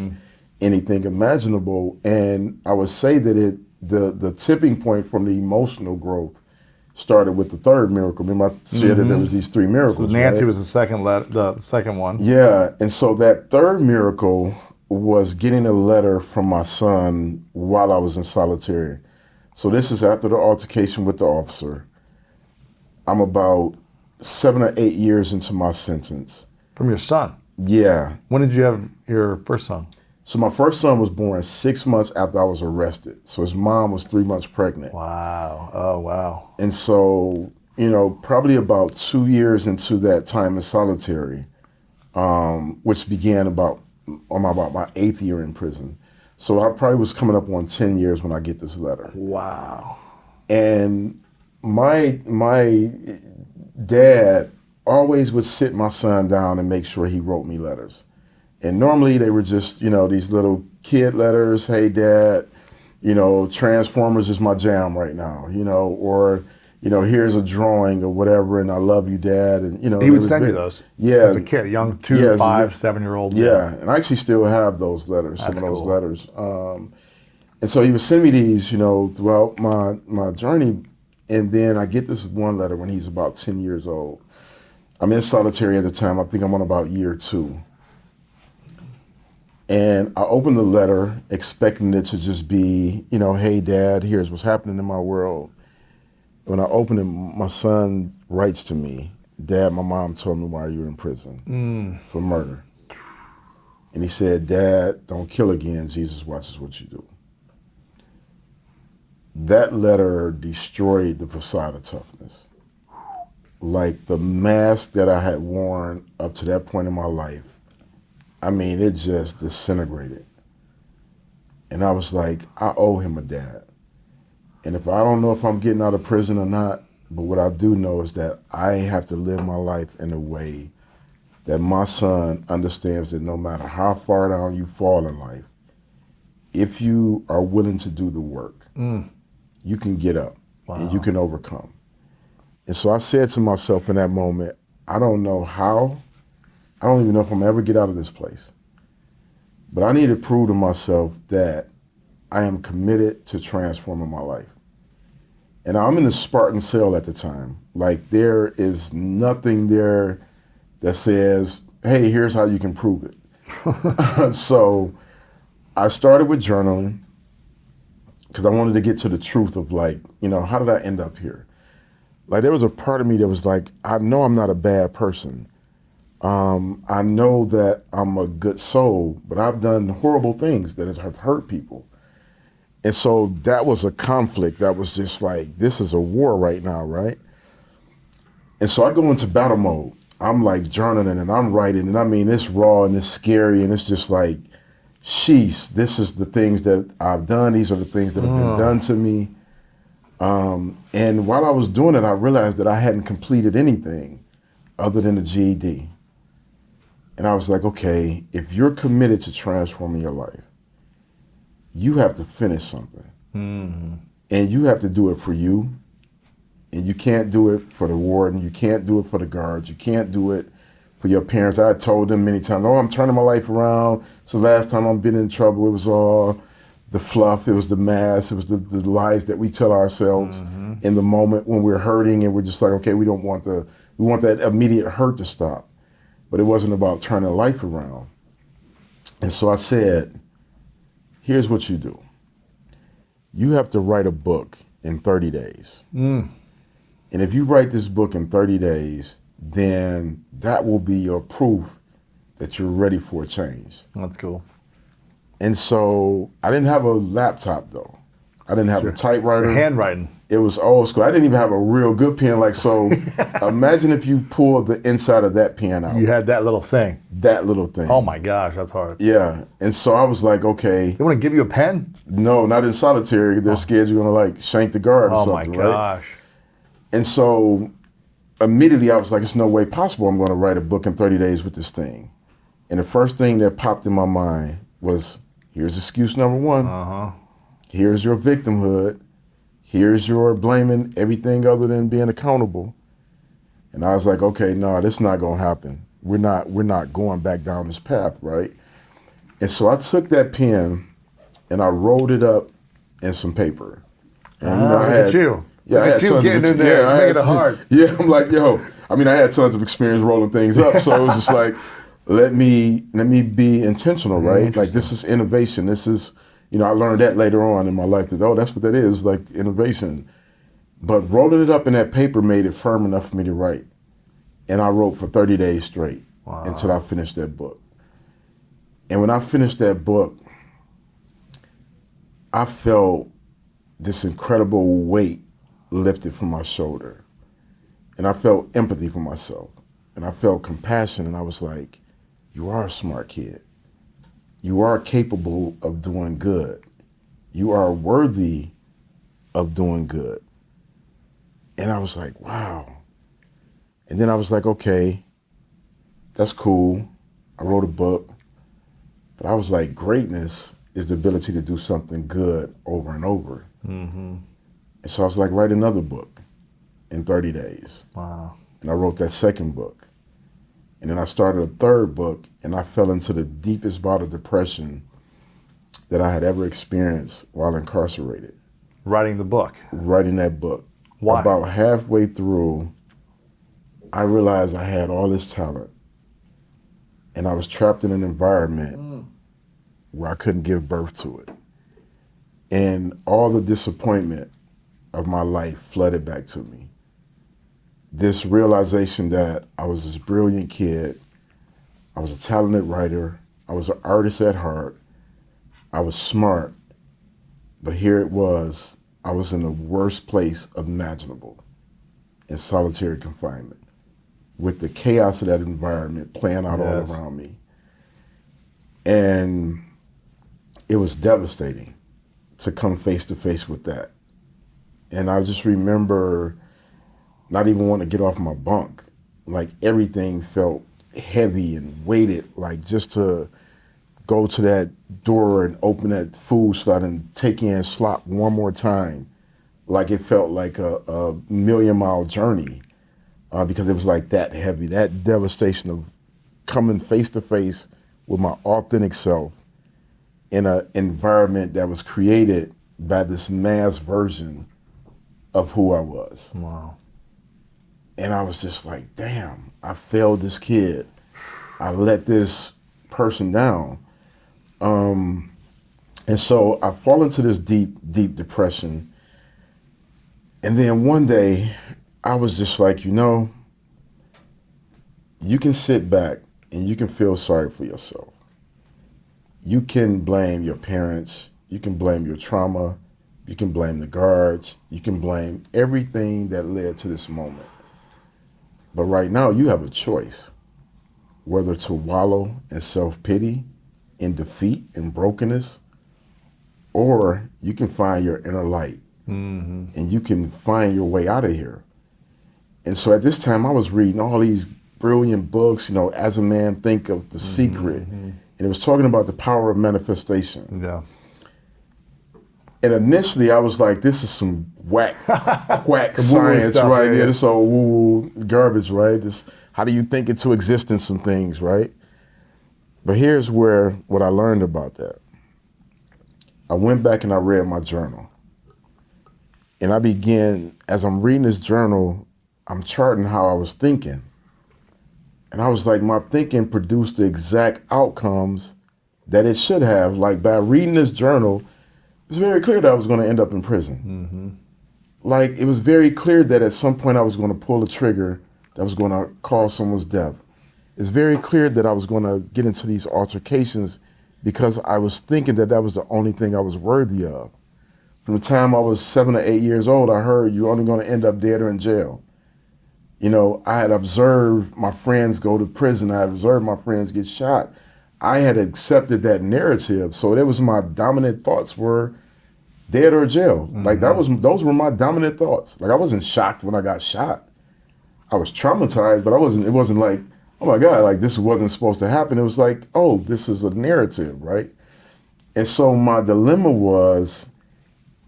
anything imaginable. And I would say that the tipping point from the emotional growth started with the third miracle. Remember I said that there was these three miracles. So Nancy right? was the second one. Yeah, and so that third miracle was getting a letter from my son while I was in solitary. So this is after the altercation with the officer. I'm about 7 or 8 years into my sentence. From your son? Yeah. When did you have your first son? So my first son was born 6 months after I was arrested. So his mom was 3 months pregnant. Wow. Oh, wow. And so, probably about 2 years into that time in solitary, which began about my 8th year in prison. So I probably was coming up on 10 years when I get this letter. Wow. And my dad always would sit my son down and make sure he wrote me letters. And normally they were just, these little kid letters. Hey, Dad, Transformers is my jam right now, or, here's a drawing or whatever, and I love you, Dad. And, he would send you those. Yeah. As a kid, a young 2, 5, 7-year-old. Yeah. And I actually still have those letters, That's some of those cool. letters. And so he would send me these, throughout my journey. And then I get this one letter when he's about 10 years old. I'm in solitary at the time. I think I'm on about year 2. And I opened the letter expecting it to just be, hey, Dad, here's what's happening in my world. When I opened it, my son writes to me, Dad, my mom told me why you were in prison for murder. And he said, Dad, don't kill again. Jesus watches what you do. That letter destroyed the facade of toughness. Like, the mask that I had worn up to that point in my life, it just disintegrated. And I was like, I owe him a dad. And if I don't know if I'm getting out of prison or not, but what I do know is that I have to live my life in a way that my son understands that no matter how far down you fall in life, if you are willing to do the work, you can get up and you can overcome. And so I said to myself in that moment, I don't know how, I don't even know if I'm ever get out of this place. But I need to prove to myself that I am committed to transforming my life. And I'm in a Spartan cell at the time. Like, there is nothing there that says, hey, here's how you can prove it. So I started with journaling because I wanted to get to the truth of, like, how did I end up here? Like, there was a part of me that was like, I know I'm not a bad person. I know that I'm a good soul, but I've done horrible things that have hurt people. And so that was a conflict that was just like, this is a war right now, right? And so I go into battle mode. I'm like journaling and I'm writing, and it's raw and it's scary, and it's just like, sheesh, this is the things that I've done. These are the things that have been done to me. And while I was doing it, I realized that I hadn't completed anything other than the GED. And I was like, okay, if you're committed to transforming your life, you have to finish something. And you have to do it for you, And you can't do it for the warden. You can't do it for the guards. You can't do it for your parents. I told them many times, oh, I'm turning my life around. So last time I've been in trouble, it was all the fluff. It was the mask. It was the lies that we tell ourselves in the moment when we're hurting and we're just like, okay, we want that immediate hurt to stop. But it wasn't about turning life around. And so I said, here's what you do. You have to write a book in 30 days. And if you write this book in 30 days, then that will be your proof that you're ready for a change. That's cool. And so I didn't have a laptop though. I didn't have a typewriter. Handwriting. It was old school. I didn't even have a real good pen. So imagine if you pulled the inside of that pen out. You had that little thing. That little thing. Oh my gosh, that's hard. Yeah. And so I was like, okay. They want to give you a pen? No, not in solitary. They're scared you're going to shank the guard or something, my gosh. Right? And so immediately I was like, it's no way possible I'm going to write a book in 30 days with this thing. And the first thing that popped in my mind was, here's excuse number one. Here's your victimhood. Here's your blaming everything other than being accountable. And I was like, okay, no, this is not going to happen. We're not going back down this path, right? And so I took that pen and I rolled it up in some paper. And look at you. Yeah, I had you tons getting of, in there, yeah, making it hard. Yeah, I'm like, I had tons of experience rolling things up, so it was just like, let me be intentional, right? Like this is innovation. This is, I learned that later on in my life that, that's what that is, like innovation. But rolling it up in that paper made it firm enough for me to write. And I wrote for 30 days straight until I finished that book. And when I finished that book, I felt this incredible weight lifted from my shoulder. And I felt empathy for myself. And I felt compassion. And I was like, you are a smart kid. You are capable of doing good. You are worthy of doing good. And I was like, wow. And then I was like, okay, that's cool. I wrote a book. But I was like, greatness is the ability to do something good over and over. And so I was like, write another book in 30 days. Wow. And I wrote that second book. And then I started a third book, and I fell into the deepest bout of depression that I had ever experienced while incarcerated. Writing the book. Writing that book. Why? About halfway through, I realized I had all this talent, and I was trapped in an environment where I couldn't give birth to it. And all the disappointment of my life flooded back to me. This realization that I was this brilliant kid, I was a talented writer, I was an artist at heart, I was smart, but here it was, I was in the worst place imaginable, in solitary confinement, with the chaos of that environment playing out all around me. And it was devastating to come face to face with that. And I just remember not even wanting to get off my bunk. Like everything felt heavy and weighted, like just to go to that door and open that food slot and take in slop one more time. Like it felt like a 1,000,000-mile journey because it was like that heavy, that devastation of coming face to face with my authentic self in an environment that was created by this mass version of who I was. Wow. And I was just like, damn, I failed this kid. I let this person down. And so I fall into this deep, deep depression. And then one day I was just like, you can sit back and you can feel sorry for yourself. You can blame your parents. You can blame your trauma. You can blame the guards. You can blame everything that led to this moment. But right now, you have a choice, whether to wallow in self-pity, in defeat, in brokenness, or you can find your inner light and you can find your way out of here. And so at this time, I was reading all these brilliant books, As a Man Think of The Secret, and it was talking about the power of manifestation. Yeah. And initially I was like, this is some quack woo-woo science, stuff, right? yeah, Yeah, yeah. this old woo garbage, right? This, how do you think into existence some things, right? But here's what I learned about that. I went back and I read my journal. And I began, as I'm reading this journal, I'm charting how I was thinking. And I was like, my thinking produced the exact outcomes that it should have. Like, by reading this journal, it was very clear that I was going to end up in prison. Mm-hmm. Like, it was very clear that at some point I was going to pull a trigger that was going to cause someone's death. It's very clear that I was going to get into these altercations because I was thinking that that was the only thing I was worthy of. From the time I was 7 or 8 years old, I heard you're only going to end up dead or in jail. You know, I had observed my friends go to prison. I had observed my friends get shot. I had accepted that narrative. So that was my dominant thoughts were dead or jail. Mm-hmm. Like those were my dominant thoughts. Like I wasn't shocked when I got shot. I was traumatized, but it wasn't like, oh my God, like this wasn't supposed to happen. It was like, oh, this is a narrative, right? And so my dilemma was,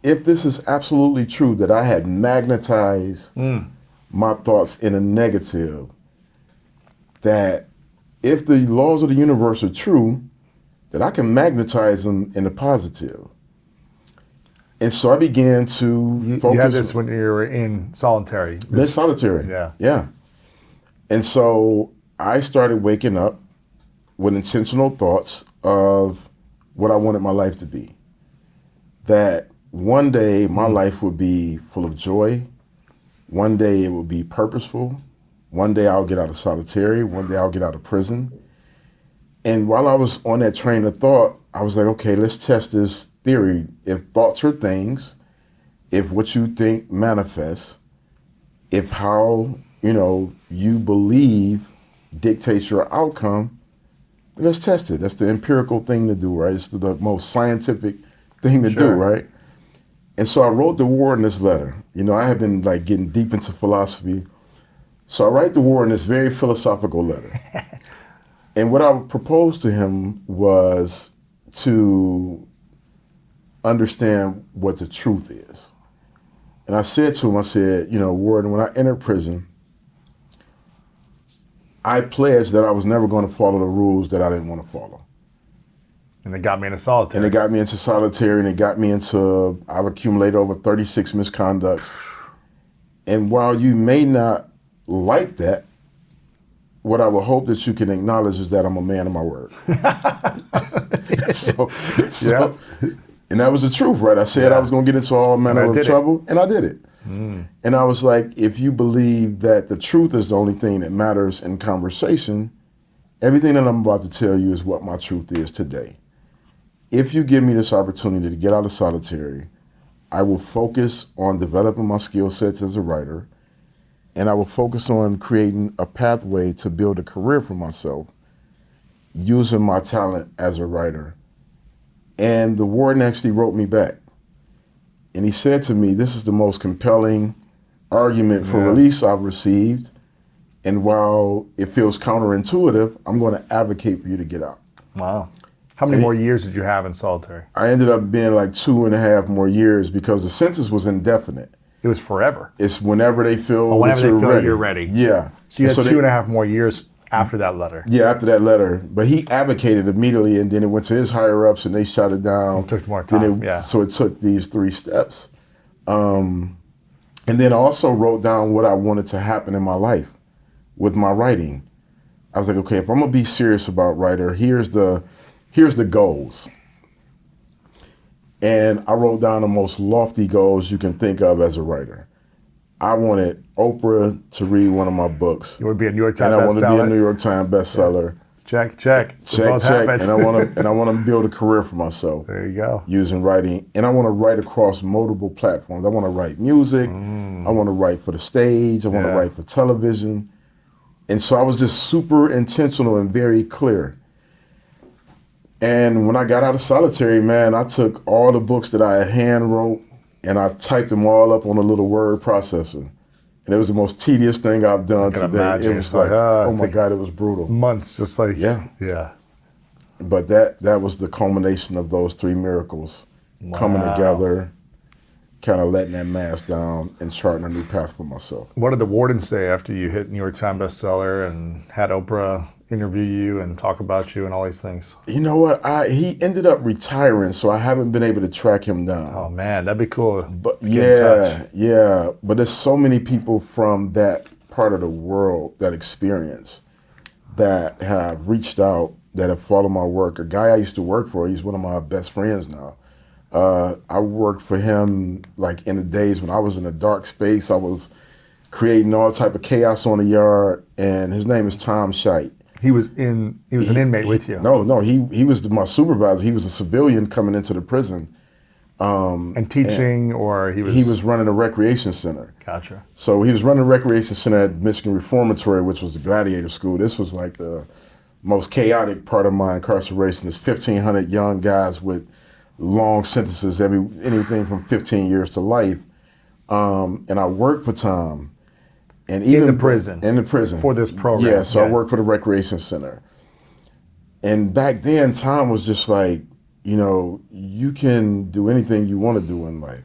if this is absolutely true that I had magnetized my thoughts in a negative, that if the laws of the universe are true, that I can magnetize them in the positive. And so I began to focus. You had this when you were in solitary. This solitary. Yeah. Yeah. And so I started waking up with intentional thoughts of what I wanted my life to be. That one day my life would be full of joy. One day it would be purposeful. One day I'll get out of solitary. One day I'll get out of prison. And while I was on that train of thought, I was like, okay, let's test this theory. If thoughts are things, if what you think manifests, if how, you believe dictates your outcome, let's test it. That's the empirical thing to do, right? It's the most scientific thing to do, right? And so I wrote the war in this letter. I had been like getting deep into philosophy. So I write the war in this very philosophical letter. And what I proposed to him was to understand what the truth is. And I said to him, Warden, when I entered prison, I pledged that I was never going to follow the rules that I didn't want to follow. And it got me into solitary. And it got me into solitary, and it got me into, I've accumulated over 36 misconducts. And while you may not like that, what I would hope that you can acknowledge is that I'm a man of my word. So, and that was the truth, right? I said I was going to get into all manner of trouble, and I did it. And I was like, if you believe that the truth is the only thing that matters in conversation, everything that I'm about to tell you is what my truth is today. If you give me this opportunity to get out of solitary, I will focus on developing my skill sets as a writer, and I will focus on creating a pathway to build a career for myself using my talent as a writer. And the warden actually wrote me back. And he said to me, this is the most compelling argument for release I've received. And while it feels counterintuitive, I'm going to advocate for you to get out. Wow. How many more years did you have in solitary? I ended up being like 2.5 more years because the sentence was indefinite. It was forever. It's whenever they feel whenever that they feel ready. you're ready. Yeah. So you had 2.5 more years after that letter. Yeah, after that letter. But he advocated immediately, and then it went to his higher-ups, and they shut it down. It took more time, So it took these 3 steps. And then I also wrote down what I wanted to happen in my life with my writing. I was like, okay, if I'm going to be serious about writer, here's the goals. And I wrote down the most lofty goals you can think of as a writer. I wanted Oprah to read one of my books. You want to be a New York Times bestseller. And I want want to be a New York Times bestseller. Check. Check. And I want to build a career for myself. There you go. Using writing. And I want to write across multiple platforms. I want to write music. I want to write for the stage. I want to write for television. And so I was just super intentional and very clear. And when I got out of solitary, man, I took all the books that I had hand wrote and I typed them all up on a little word processor. And it was the most tedious thing I've done today. Imagine. It was like, oh my God, it was brutal. Months, just like, yeah. Yeah. But that was the culmination of those 3 miracles coming together, kind of letting that mask down and charting a new path for myself. What did the warden say after you hit New York Times bestseller and had Oprah interview you and talk about you and all these things? You know what? He ended up retiring, so I haven't been able to track him down. Oh man, that'd be cool. But to get in touch. yeah. But there's so many people from that part of the world, that experience, that have reached out, that have followed my work. A guy I used to work for, he's one of my best friends now. I worked for him like in the days when I was in a dark space. I was creating all type of chaos on the yard, and his name is Tom Scheit. He was an inmate with you. No, he was my supervisor. He was a civilian coming into the prison. And teaching, or he was running a recreation center. Gotcha. So he was running a recreation center at Michigan Reformatory, which was the gladiator school. This was like the most chaotic part of my incarceration. There's 1,500 young guys with long sentences, anything from 15 years to life. And I worked for Tom. And even in the prison. For this program. Yeah, so I worked for the recreation center. And back then, Tom was just like, you can do anything you want to do in life,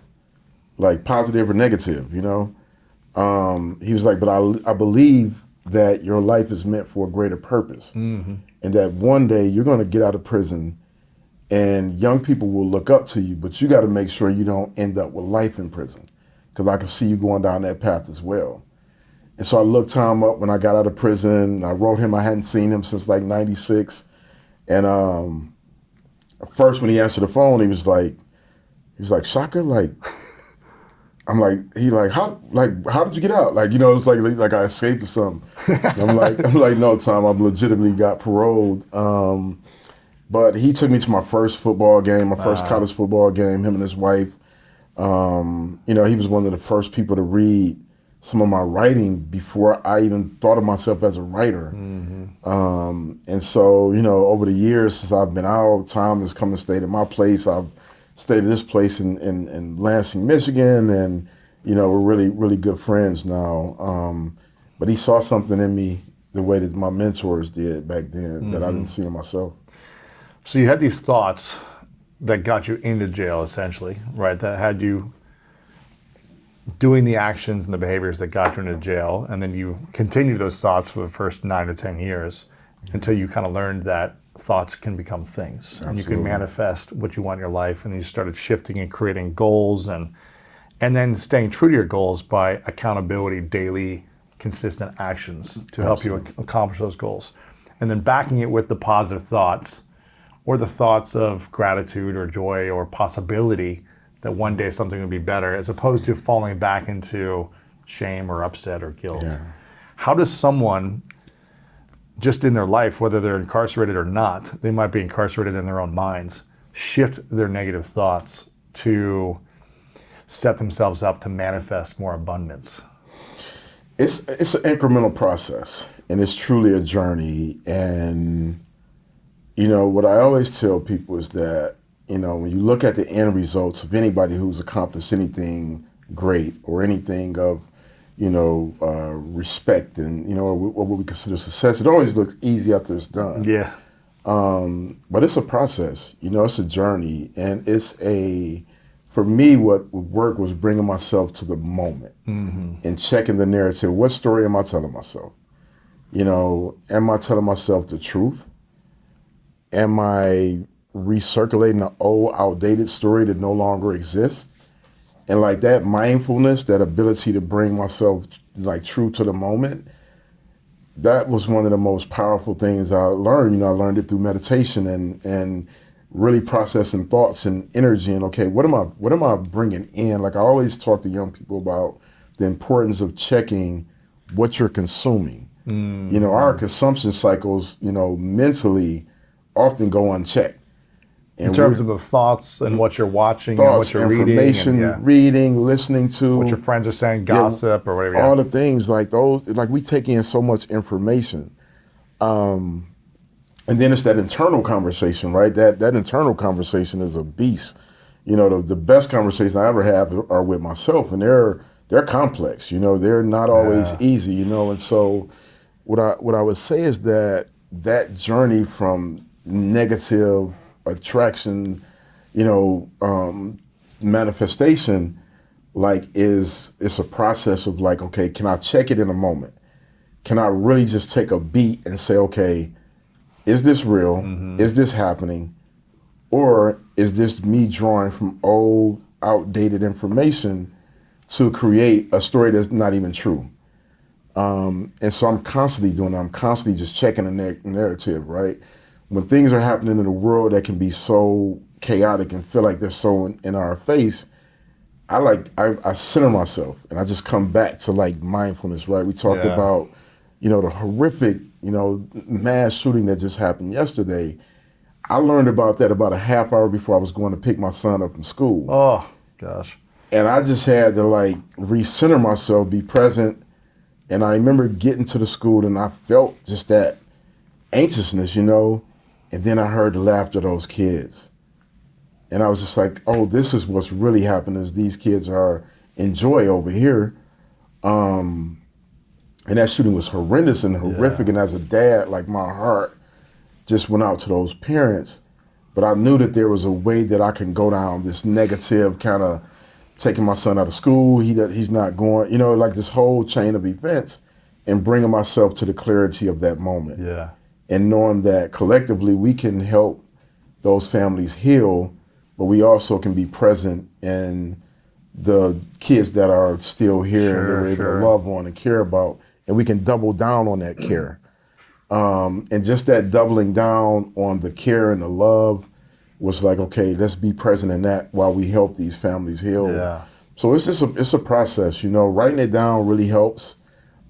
like positive or negative, He was like, but I believe that your life is meant for a greater purpose. Mm-hmm. And that one day you're going to get out of prison and young people will look up to you, but you got to make sure you don't end up with life in prison, because I can see you going down that path as well. And so I looked Tom up when I got out of prison. I wrote him. I hadn't seen him since like '96. And first when he answered the phone, he was like, Shaka, like, I'm like, how did you get out? Like, it's like I escaped or something. I'm like, no, Tom, I've legitimately got paroled. But he took me to my first football game, my first college football game, him and his wife. He was one of the first people to read some of my writing before I even thought of myself as a writer. Mm-hmm. And so, over the years since I've been out, Tom has come and stayed at my place. I've stayed at this place in Lansing, Michigan, and, we're really, really good friends now. But he saw something in me the way that my mentors did back then that I didn't see in myself. So you had these thoughts that got you into jail, essentially, right? That had you doing the actions and the behaviors that got you into jail, and then you continued those thoughts for the first 9 or 10 years until you kind of learned that thoughts can become things. Absolutely. And you can manifest what you want in your life, and then you started shifting and creating goals and then staying true to your goals by accountability, daily, consistent actions to help you accomplish those goals. And then backing it with the positive thoughts, or the thoughts of gratitude or joy or possibility that one day something will be better, as opposed to falling back into shame or upset or guilt. Yeah. How does someone, just in their life, whether they're incarcerated or not, they might be incarcerated in their own minds, shift their negative thoughts to set themselves up to manifest more abundance? It's an incremental process, and it's truly a journey. And what I always tell people is that, when you look at the end results of anybody who's accomplished anything great or anything of, respect and, or what we consider success, it always looks easy after it's done. Yeah. But it's a process, it's a journey. And for me, what would work was bringing myself to the moment and checking the narrative. What story am I telling myself? Am I telling myself the truth? Am I recirculating an old, outdated story that no longer exists? And like that mindfulness, that ability to bring myself like true to the moment, that was one of the most powerful things I learned. I learned it through meditation and really processing thoughts and energy. And okay, what am I bringing in? Like I always talk to young people about the importance of checking what you're consuming. Our consumption cycles, mentally often go unchecked. In terms of the thoughts and what you're watching and what you're reading, listening to. What your friends are saying, gossip or whatever. All the things like those, like we take in so much information. And then it's that internal conversation, right? That internal conversation is a beast. The best conversations I ever have are with myself, and they're complex, they're not always easy, and so what I would say is that journey from negative attraction, manifestation, like it's a process of like, okay, can I check it in a moment? Can I really just take a beat and say, okay, is this real? Is this happening? Or is this me drawing from old, outdated information to create a story that's not even true? And so I'm constantly doing that. I'm constantly just checking the narrative, right? When things are happening in the world that can be so chaotic and feel like they're so in our face, I center myself and I just come back to like mindfulness, right? We talked about, the horrific, mass shooting that just happened yesterday. I learned about that about a half hour before I was going to pick my son up from school. Oh, gosh. And I just had to like recenter myself, be present. And I remember getting to the school and I felt just that anxiousness, and then I heard the laughter of those kids. And I was just like, oh, this is what's really happening is these kids are in joy over here. And that shooting was horrendous and horrific. And as a dad, like my heart just went out to those parents. But I knew that there was a way that I can go down this negative kind of taking my son out of school. He's not going, like this whole chain of events and bringing myself to the clarity of that moment. Yeah. And knowing that collectively we can help those families heal, but we also can be present in the kids that are still here and they're able to love on and care about, and we can double down on that care. And just that doubling down on the care and the love was like, okay, let's be present in that while we help these families heal. Yeah. So it's a process, writing it down really helps.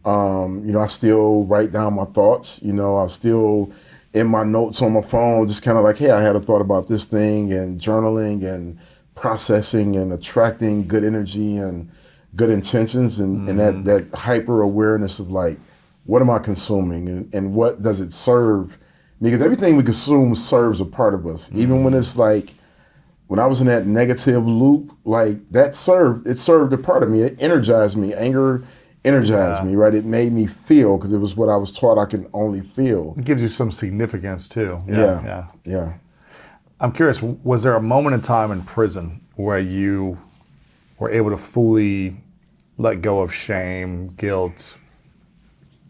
I still write down my thoughts, I still in my notes on my phone, just kind of like, hey, I had a thought about this thing, and journaling and processing and attracting good energy and good intentions and that hyper awareness of like, what am I consuming and what does it serve? Because everything we consume serves a part of us. Even when it's like, when I was in that negative loop, like it served a part of me. It energized me. Anger energized me, right? It made me feel, because it was what I was taught I can only feel. It gives you some significance too. Yeah. I'm curious, was there a moment in time in prison where you were able to fully let go of shame, guilt,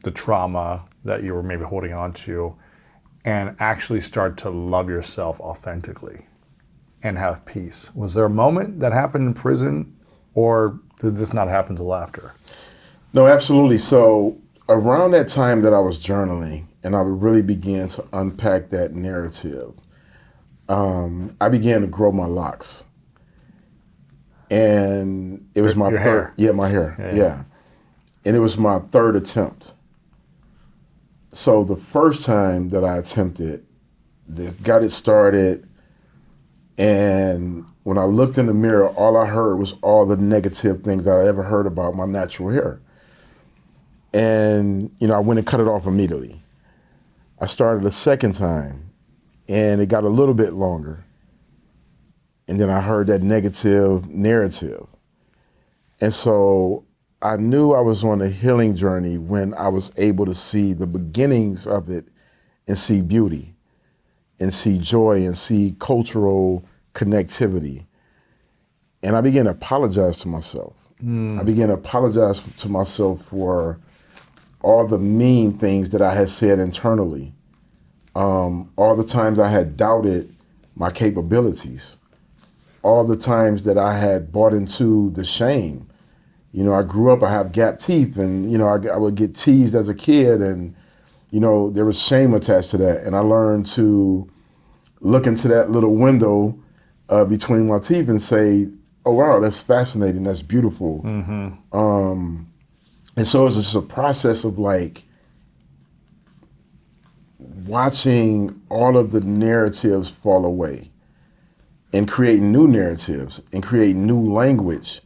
the trauma that you were maybe holding on to, and actually start to love yourself authentically and have peace? Was there a moment that happened in prison, or did this not happen till after? No, absolutely. So around that time that I was journaling and I would really begin to unpack that narrative, I began to grow my locks. And it was my your third. Hair. Yeah, my hair. Yeah. And it was my third attempt. So the first time that I attempted, got it started, and when I looked in the mirror, all I heard was all the negative things that I ever heard about my natural hair. And, I went and cut it off immediately. I started a second time, and it got a little bit longer. And then I heard that negative narrative. And so I knew I was on a healing journey when I was able to see the beginnings of it and see beauty and see joy and see cultural connectivity. And I began to apologize to myself. I began to apologize to myself for all the mean things that I had said internally, all the times I had doubted my capabilities, all the times that I had bought into the shame. I grew up, I have gap teeth, and, I would get teased as a kid, and, there was shame attached to that. And I learned to look into that little window between my teeth and say, oh, wow, that's fascinating, that's beautiful. And so it's just a process of like watching all of the narratives fall away and create new narratives and create new language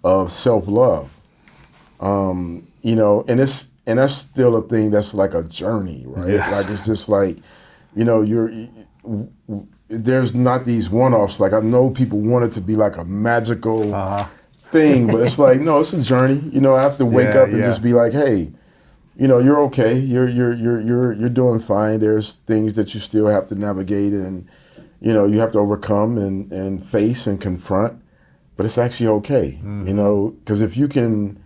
of self-love. And that's still a thing that's like a journey, right? Yes. Like it's just like, there's not these one-offs. Like I know people want it to be like a magical thing, but it's like, no, it's a journey. I have to wake up and just be like, hey, you're okay. You're doing fine. There's things that you still have to navigate, and you have to overcome and face and confront, but it's actually okay, because if you can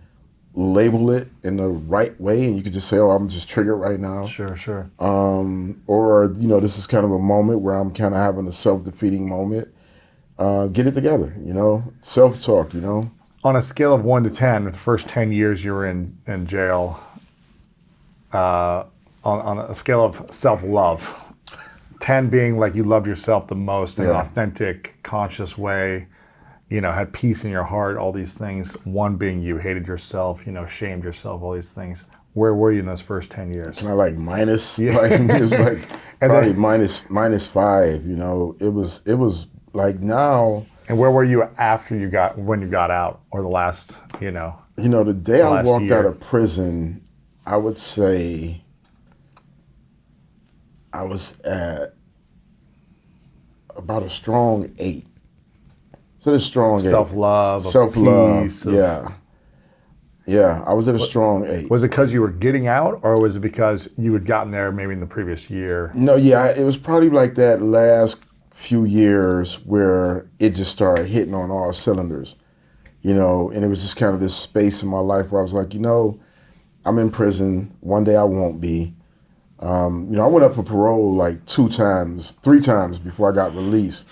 label it in the right way and you can just say, oh, I'm just triggered right now. Sure. Or, this is kind of a moment where I'm kind of having a self-defeating moment. Get it together, self-talk, On a scale of 1 to 10, the first 10 years you were in jail, on a scale of self-love, 10 being like you loved yourself the most in an authentic, conscious way, had peace in your heart, all these things. 1 being you hated yourself, shamed yourself, all these things. Where were you in those first 10 years? Can I minus? Yeah. It was probably minus 5, It was like now. And where were you after when you got out, or the last, the day I walked year? out of prison, I would say I was at about a strong 8. So a strong 8. Self-love, peace. Yeah, I was at a strong 8. Was it because you were getting out, or was it because you had gotten there maybe in the previous year? No, it was probably like that last few years where it just started hitting on all cylinders, and it was just kind of this space in my life where I was like, I'm in prison. One day I won't be. I went up for parole like 3 times before I got released.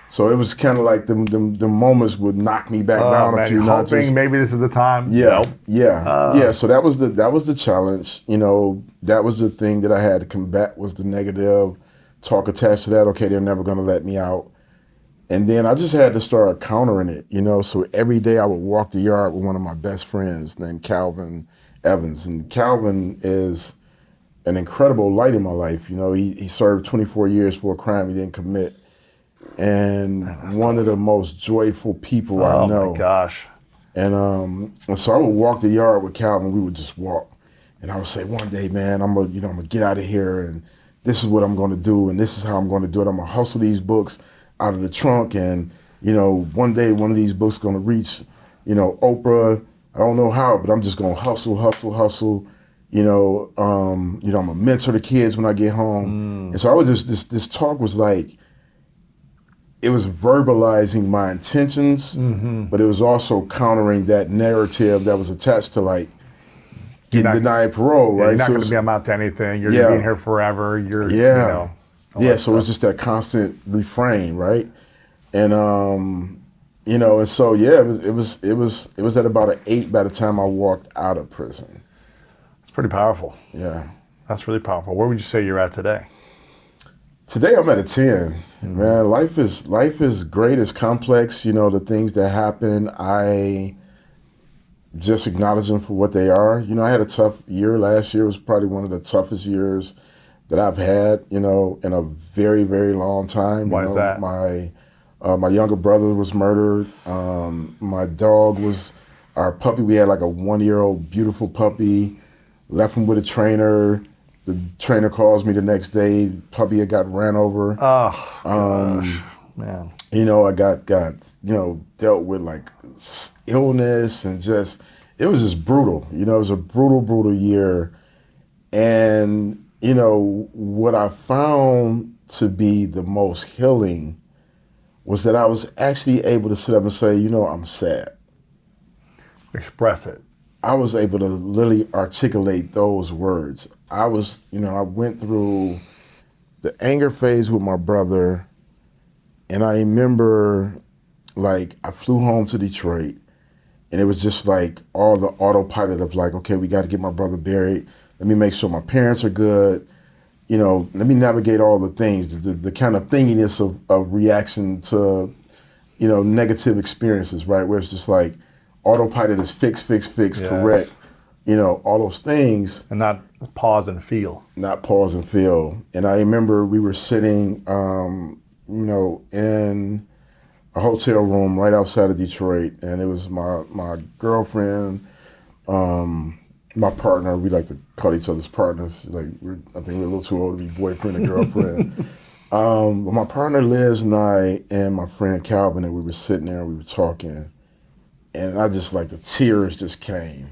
So it was kind of like the moments would knock me back down a few notches. Hoping maybe this is the time. Yeah, yeah. So that was the challenge. That was the thing that I had to combat, was the negative talk attached to that. Okay, they're never going to let me out. And then I just had to start countering it. So every day I would walk the yard with one of my best friends named Calvin Evans, and Calvin is an incredible light in my life. He served 24 years for a crime he didn't commit. And one of the most joyful people I know. Oh my gosh. And so I would walk the yard with Calvin. We would just walk, and I would say, one day, man, I'm gonna get out of here, and this is what I'm gonna do, and this is how I'm gonna do it. I'm gonna hustle these books out of the trunk, and one day one of these books is gonna reach, Oprah. I don't know how, but I'm just gonna hustle. I'm gonna mentor the kids when I get home. And so I was just this talk was like, it was verbalizing my intentions, but it was also countering that narrative that was attached to getting denied parole, right? You're not going to be amount to anything. You're being here forever. So it's just that constant refrain, right? And and so it was at about an 8 by the time I walked out of prison. It's pretty powerful. Yeah, that's really powerful. Where would you say you're at today? Today I'm at a 10. Man, life is great. It's complex. The things that happen, I just acknowledge them for what they are. I had a tough year. Last year was probably one of the toughest years that I've had, in a very, very long time. Why is that? My younger brother was murdered. My dog our puppy. We had like a 1-year-old beautiful puppy. Left him with a trainer. The trainer calls me the next day. Puppy had got ran over. Oh gosh, man. I got dealt with illness, and it was just brutal. It was a brutal year. And what I found to be the most healing was that I was actually able to sit up and say, I'm sad. Express it. I was able to literally articulate those words. I went through the anger phase with my brother, and I remember I flew home to Detroit, and it was just all the autopilot of okay, we got to get my brother buried. Let me make sure my parents are good. Let me navigate all the things, the kind of thinginess of reaction to, negative experiences, right? Where it's just autopilot is fix, yes. Correct. All those things. And not pause and feel. Not pause and feel. And I remember we were sitting, in a hotel room right outside of Detroit, and it was my girlfriend, my partner. We like to call each other's partners. I think we're a little too old to be boyfriend and girlfriend. But my partner Liz and I and my friend Calvin, and we were sitting there and we were talking. And I just the tears just came.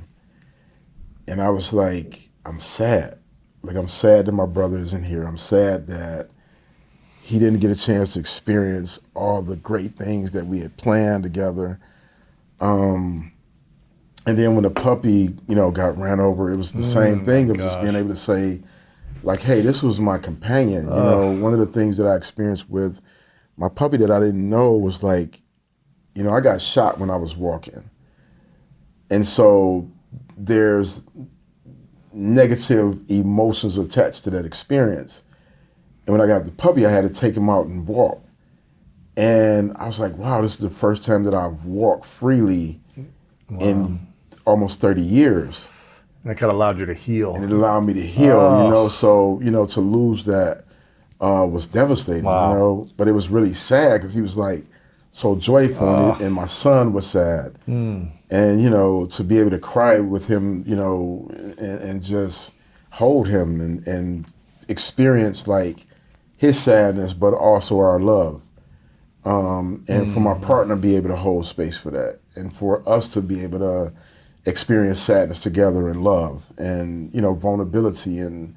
And I was I'm sad. I'm sad that my brother isn't here. I'm sad that he didn't get a chance to experience all the great things that we had planned together. And then when the puppy, got ran over, it was the same thing of just being able to say, like, hey, this was my companion. One of the things that I experienced with my puppy that I didn't know was like, I got shot when I was walking. And so there's negative emotions attached to that experience. And when I got the puppy, I had to take him out and walk. And I was like, wow, this is the first time that I've walked freely in almost 30 years. And it kind of allowed you to heal. And it allowed me to heal, So, to lose that was devastating, But it was really sad because he was like so joyful and my son was sad. And, to be able to cry with him, and just hold him and experience like his sadness, but also our love. And for my partner to be able to hold space for that, and for us to be able to experience sadness together and love and, vulnerability and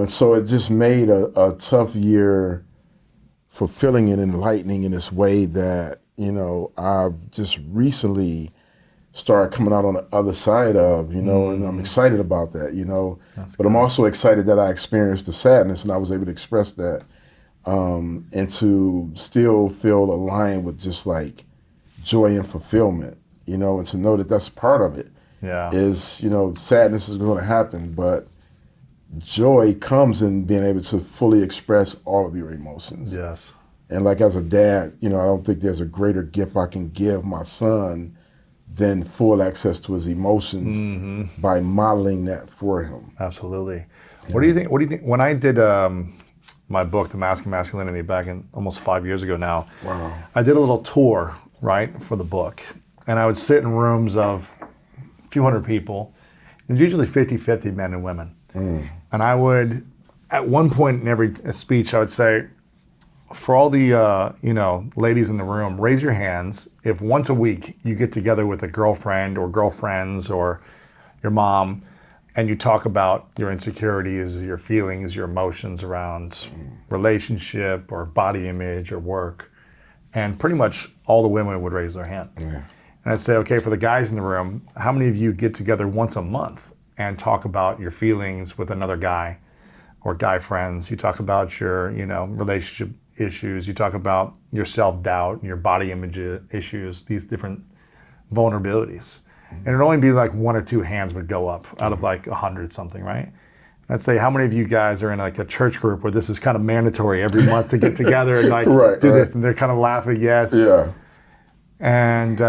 so it just made a tough year fulfilling and enlightening in this way that, I've just recently started coming out on the other side of, and I'm excited about that, but I'm also excited that I experienced the sadness and I was able to express that. And to still feel aligned with just like joy and fulfillment, and to know that that's part of it. Is, sadness is going to happen, but joy comes in being able to fully express all of your emotions. Yes. And like as a dad, I don't think there's a greater gift I can give my son than full access to his emotions by modeling that for him. Absolutely. Yeah. What do you think? When I did my book, The Mask of Masculinity, back in almost 5 years ago now, I did a little tour, right, for the book. And I would sit in rooms of a few hundred people. It was usually 50-50 men and women. And I would, at one point in every speech, I would say, for all the ladies in the room, raise your hands if once a week you get together with a girlfriend or girlfriends or your mom and you talk about your insecurities, your feelings, your emotions around relationship or body image or work. And pretty much all the women would raise their hand. And I'd say, okay, for the guys in the room, how many of you get together once a month and talk about your feelings with another guy or guy friends? You talk about your, relationship issues. You talk about your self-doubt, your body image issues, these different vulnerabilities. And it'd only be like one or two hands would go up out of like 100 something, right? I'd say, how many of you guys are in like a church group where this is kind of mandatory every month to get together and like do this? And they're kind of laughing, yes. Yeah. And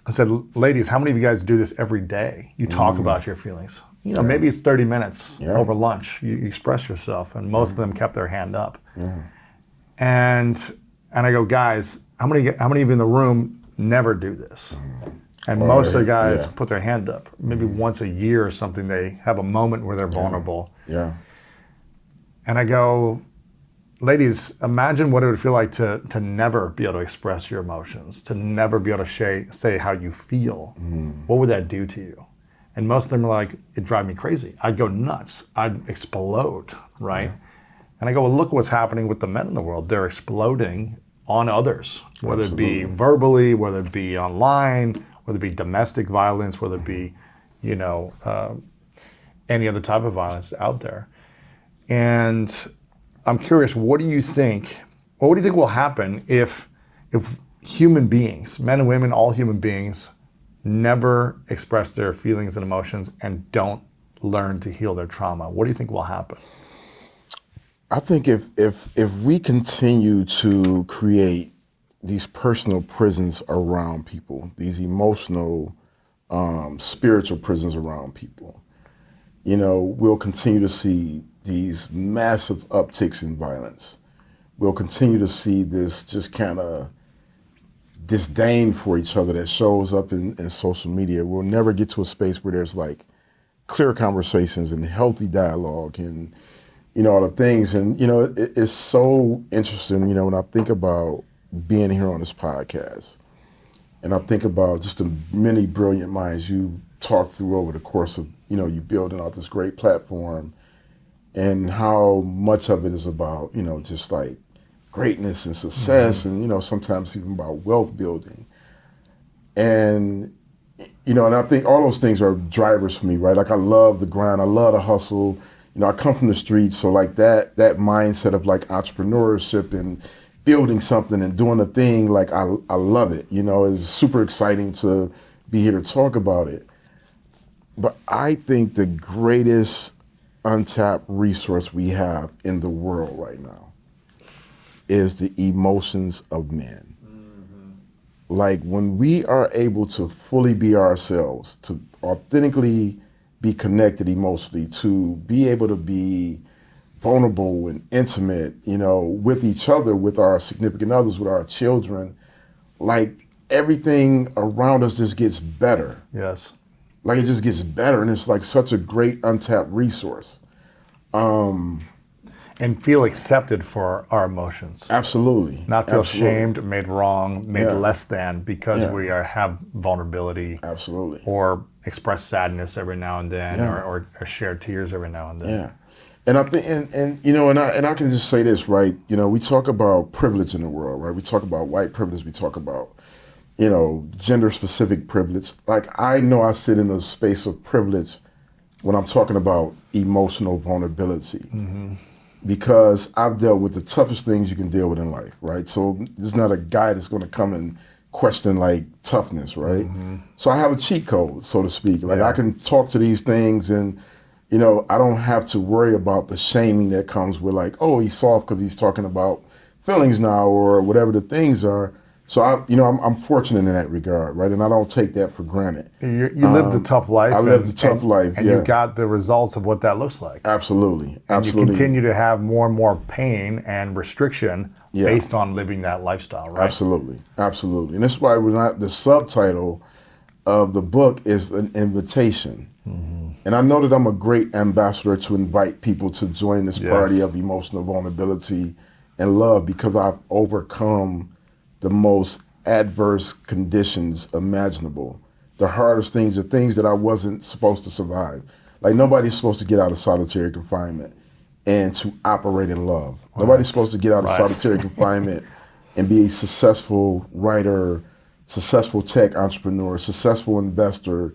I said, ladies, how many of you guys do this every day? You talk about your feelings. Maybe it's 30 minutes over lunch. You express yourself. And most of them kept their hand up. And I go, guys, how many of you in the room never do this? And most of the guys put their hand up. Maybe once a year or something, they have a moment where they're vulnerable. And I go, ladies, imagine what it would feel like to never be able to express your emotions, to never be able to say how you feel. What would that do to you? And most of them are like, it'd drive me crazy. I'd go nuts. I'd explode, right? And I go, well, look what's happening with the men in the world. They're exploding on others, whether it be verbally, whether it be online, whether it be domestic violence, whether it be, any other type of violence out there. And I'm curious, what do you think will happen if human beings, men and women, all human beings, never express their feelings and emotions and don't learn to heal their trauma? What do you think will happen? I think if we continue to create these personal prisons around people, these emotional, spiritual prisons around people, we'll continue to see these massive upticks in violence. We'll continue to see this just kind of disdain for each other that shows up in social media. We'll never get to a space where there's like clear conversations and healthy dialogue and, all the things. And, it's so interesting, when I think about being here on this podcast and I think about just the many brilliant minds you talked through over the course of, you building out this great platform and how much of it is about, just like greatness and success, and sometimes even about wealth building. And and I think all those things are drivers for me, right? Like I love the grind, I love the hustle. I come from the streets, so like that mindset of like entrepreneurship and building something and doing a thing, like I love it. It's super exciting to be here to talk about it. But I think the greatest untapped resource we have in the world right now is the emotions of men. Like when we are able to fully be ourselves, to authentically be connected emotionally, to be able to be vulnerable and intimate, with each other, with our significant others, with our children, like everything around us just gets better. Yes. Like it just gets better, and it's like such a great untapped resource. And feel accepted for our emotions. Absolutely. Not feel Absolutely. shamed, made wrong, made less than because we have vulnerability. Absolutely. Or express sadness every now and then, Yeah. or share tears every now and then. Yeah. And I think, and I can just say this, right? We talk about privilege in the world, right? We talk about white privilege. We talk about, gender-specific privilege. Like I know I sit in a space of privilege when I'm talking about emotional vulnerability, because I've dealt with the toughest things you can deal with in life, right? So there's not a guy that's going to come and question like toughness, right? So I have a cheat code, so to speak. Like I can talk to these things, and I don't have to worry about the shaming that comes with like, oh, he's soft because he's talking about feelings now or whatever the things are. So I'm fortunate in that regard, right? And I don't take that for granted. You lived a tough life. I lived a tough life, and yeah. you got the results of what that looks like. Absolutely, And absolutely. you continue to have more and more pain and restriction Yeah. based on living that lifestyle, right? Absolutely, absolutely. And that's why the subtitle of the book is an invitation. And I know that I'm a great ambassador to invite people to join this party of emotional vulnerability and love, because I've overcome the most adverse conditions imaginable. The hardest things are things that I wasn't supposed to survive. Like nobody's supposed to get out of solitary confinement and to operate in love. Nobody's supposed to get out of solitary confinement and be a successful writer, successful tech entrepreneur, successful investor.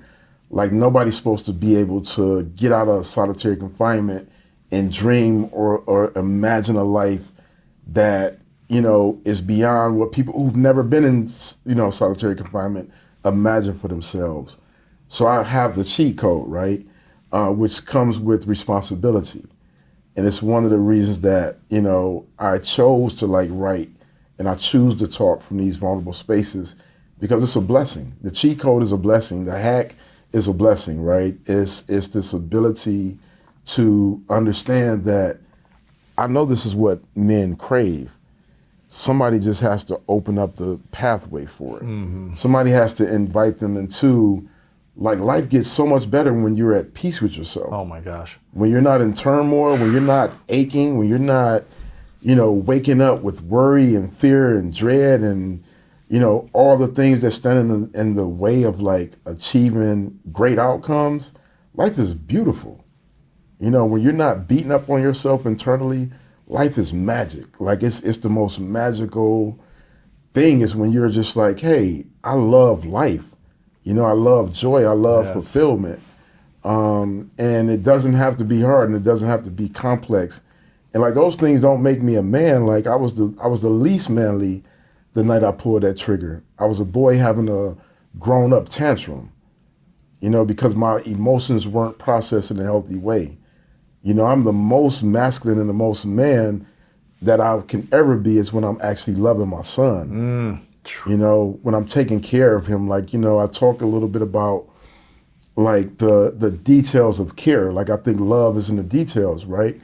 Like nobody's supposed to be able to get out of solitary confinement and dream or imagine a life that is beyond what people who've never been in, solitary confinement imagine for themselves. So I have the cheat code, right? Which comes with responsibility. And it's one of the reasons that, I chose to write, and I choose to talk from these vulnerable spaces, because it's a blessing. The cheat code is a blessing. The hack is a blessing, right? It's this ability to understand that I know this is what men crave. Somebody just has to open up the pathway for it. Somebody has to invite them into, life gets so much better when you're at peace with yourself. Oh my gosh. When you're not in turmoil, when you're not aching, when you're not, waking up with worry and fear and dread and, all the things that stand in the way of achieving great outcomes, life is beautiful. When you're not beating up on yourself internally, life is magic. It's the most magical thing is when you're just like, hey, I love life. I love joy. I love fulfillment. And it doesn't have to be hard, and it doesn't have to be complex. And those things don't make me a man. I was the least manly the night I pulled that trigger. I was a boy having a grown up tantrum, because my emotions weren't processed in a healthy way. I'm the most masculine and the most man that I can ever be is when I'm actually loving my son. When I'm taking care of him, I talk a little bit about the details of care. I think love is in the details, right?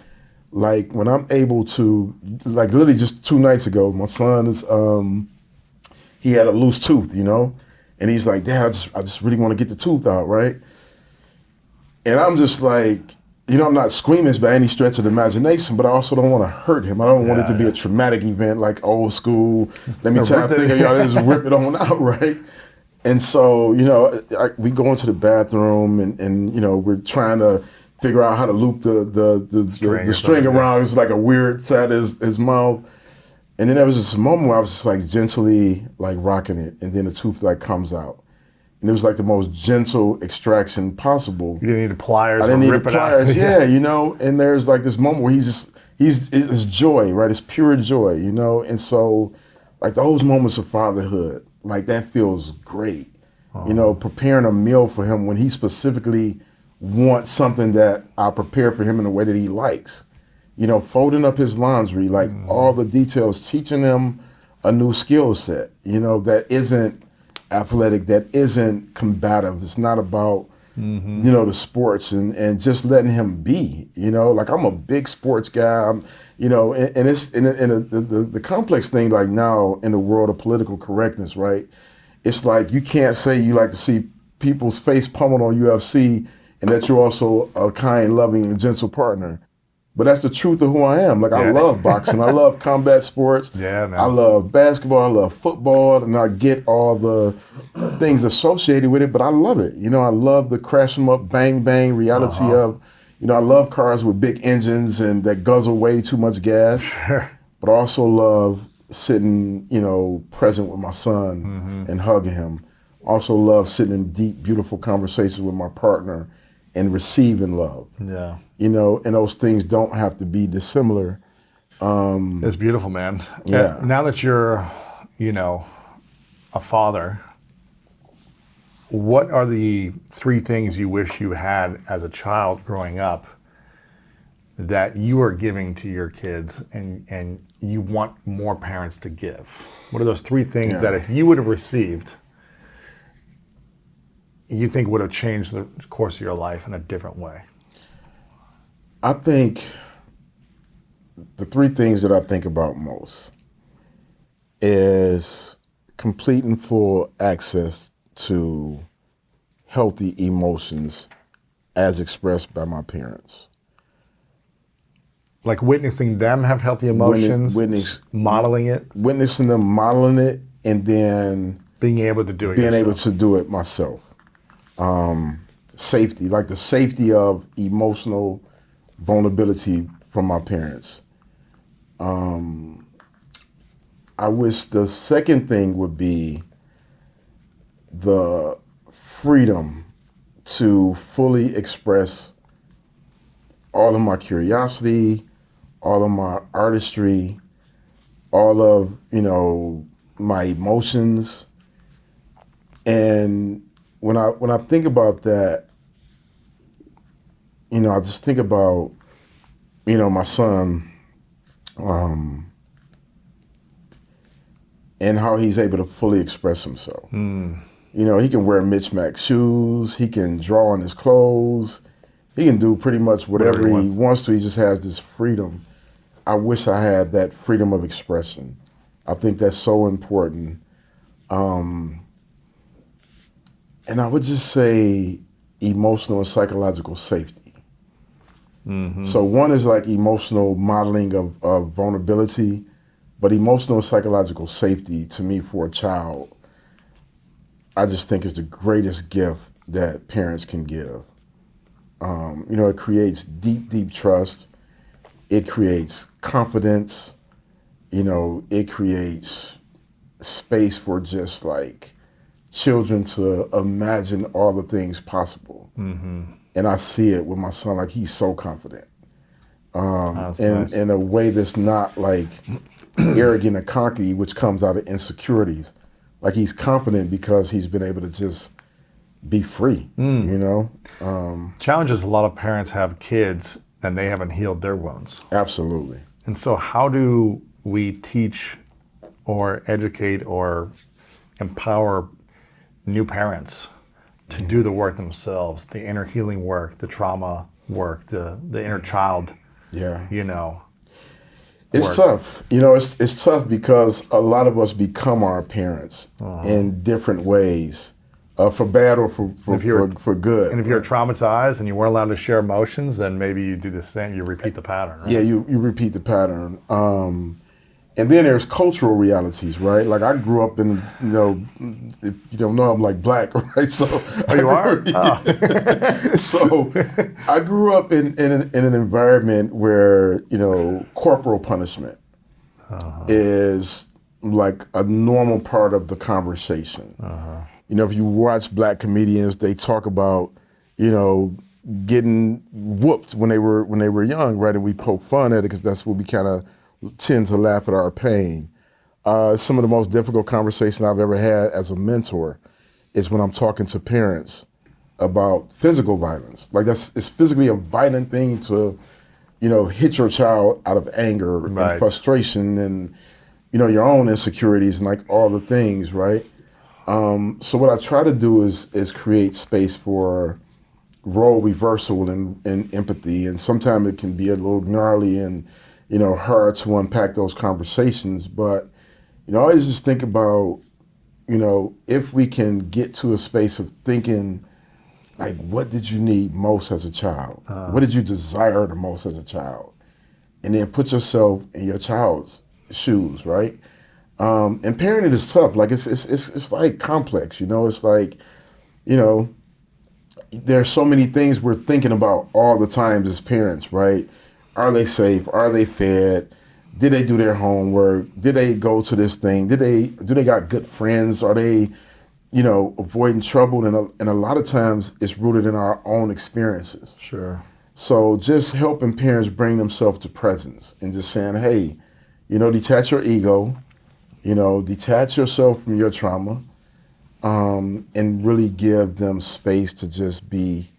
When I'm able to, literally just 2 nights ago, my son is, he had a loose tooth, and he's like, Dad, I just really want to get the tooth out, right? And I'm just like, I'm not squeamish by any stretch of the imagination, but I also don't want to hurt him. I don't want it to be a traumatic event like old school. Let me try to think of y'all, just rip it on out, right? And so, we go into the bathroom and we're trying to figure out how to loop the string around. It's like a weird side of his mouth. And then there was this moment where I was just like gently like rocking it, and then the tooth like comes out. And it was like the most gentle extraction possible. You didn't need the pliers I didn't or need rip the it out. pliers, yeah, you know. And there's like this moment where it's joy, right? It's pure joy, you know. And so like those moments of fatherhood, like that feels great. You know, preparing a meal for him when he specifically wants something that I prepare for him in a way that he likes. You know, folding up his laundry, like all the details, teaching him a new skill set, you know, that isn't athletic, that isn't combative. It's not about, you know, the sports and just letting him be, you know, like I'm a big sports guy, you know, and it's the complex thing like now in the world of political correctness, right? It's like you can't say you like to see people's face pummeled on UFC and that you're also a kind, loving, and gentle partner. But that's the truth of who I am. Like I love boxing, I love combat sports, Yeah, man. I love basketball, I love football, and I get all the things associated with it, but I love it. You know, I love the crash 'em up, bang, bang reality of, you know, I love cars with big engines and that guzzle way too much gas, but I also love sitting, you know, present with my son and hugging him. Also love sitting in deep, beautiful conversations with my partner and receiving love. Yeah. You know, and those things don't have to be dissimilar. It's beautiful, man. Yeah. Now that you're, you know, a father, what are the 3 things you wish you had as a child growing up that you are giving to your kids and you want more parents to give? What are those 3 things that if you would have received, you think would have changed the course of your life in a different way? I think the 3 things that I think about most is complete and full access to healthy emotions as expressed by my parents. Like witnessing them have healthy emotions, modeling it, Witnessing them modeling it, and then being able to do it being yourself. able to do it myself. Safety, like the safety of emotional vulnerability from my parents. I wish the second thing would be the freedom to fully express all of my curiosity, all of my artistry, all of, you know, my emotions. And when I think about that, you know, I just think about, you know, my son, and how he's able to fully express himself. You know, he can wear mismatched shoes, he can draw on his clothes, he can do pretty much whatever he wants to. He just has this freedom. I wish I had that freedom of expression. I think that's so important. And I would just say emotional and psychological safety. So one is like emotional modeling of vulnerability, but emotional and psychological safety to me for a child, I just think is the greatest gift that parents can give. You know, it creates deep, deep trust. It creates confidence. You know, it creates space for just like children to imagine all the things possible. And I see it with my son, like he's so confident. Nice. In a way that's not like arrogant and cocky, which comes out of insecurities. Like he's confident because he's been able to just be free, you know? Challenges a lot of parents have kids and they haven't healed their wounds. Absolutely. And so how do we teach or educate or empower new parents to do the work themselves, the inner healing work, the trauma work, the inner child, you know, It's work? tough. You know, it's tough because a lot of us become our parents in different ways, for bad or for good. And if you're traumatized and you weren't allowed to share emotions, then maybe you do the same, you repeat the pattern, right? Yeah, you repeat the pattern. And then there's cultural realities, right? Like I grew up in, you know, if you don't know, I'm like black, right? So you are? So I grew up in an environment where, you know, corporal punishment is like a normal part of the conversation. You know, if you watch black comedians, they talk about, you know, getting whooped when they were young, right? And we poke fun at it because that's what we kind of tend to laugh at our pain. Some of the most difficult conversations I've ever had as a mentor is when I'm talking to parents about physical violence. Like it's physically a violent thing to, you know, hit your child out of anger and frustration and, you know, your own insecurities and like all the things, right? So what I try to do is create space for role reversal and empathy. And sometimes it can be a little gnarly and, you know, hard to unpack those conversations. But, you know, I always just think about, you know, if we can get to a space of thinking, like, what did you need most as a child? What did you desire the most as a child? And then put yourself in your child's shoes, right? And parenting is tough. Like it's like complex, you know. It's like, you know, there's so many things we're thinking about all the time as parents, right? Are they safe? Are they fed? Did they do their homework? Did they go to this thing? Do they got good friends? Are they, you know, avoiding trouble? And a lot of times it's rooted in our own experiences. Sure. So just helping parents bring themselves to presence and just saying, hey, you know, detach your ego, you know, detach yourself from your trauma, and really give them space to just be,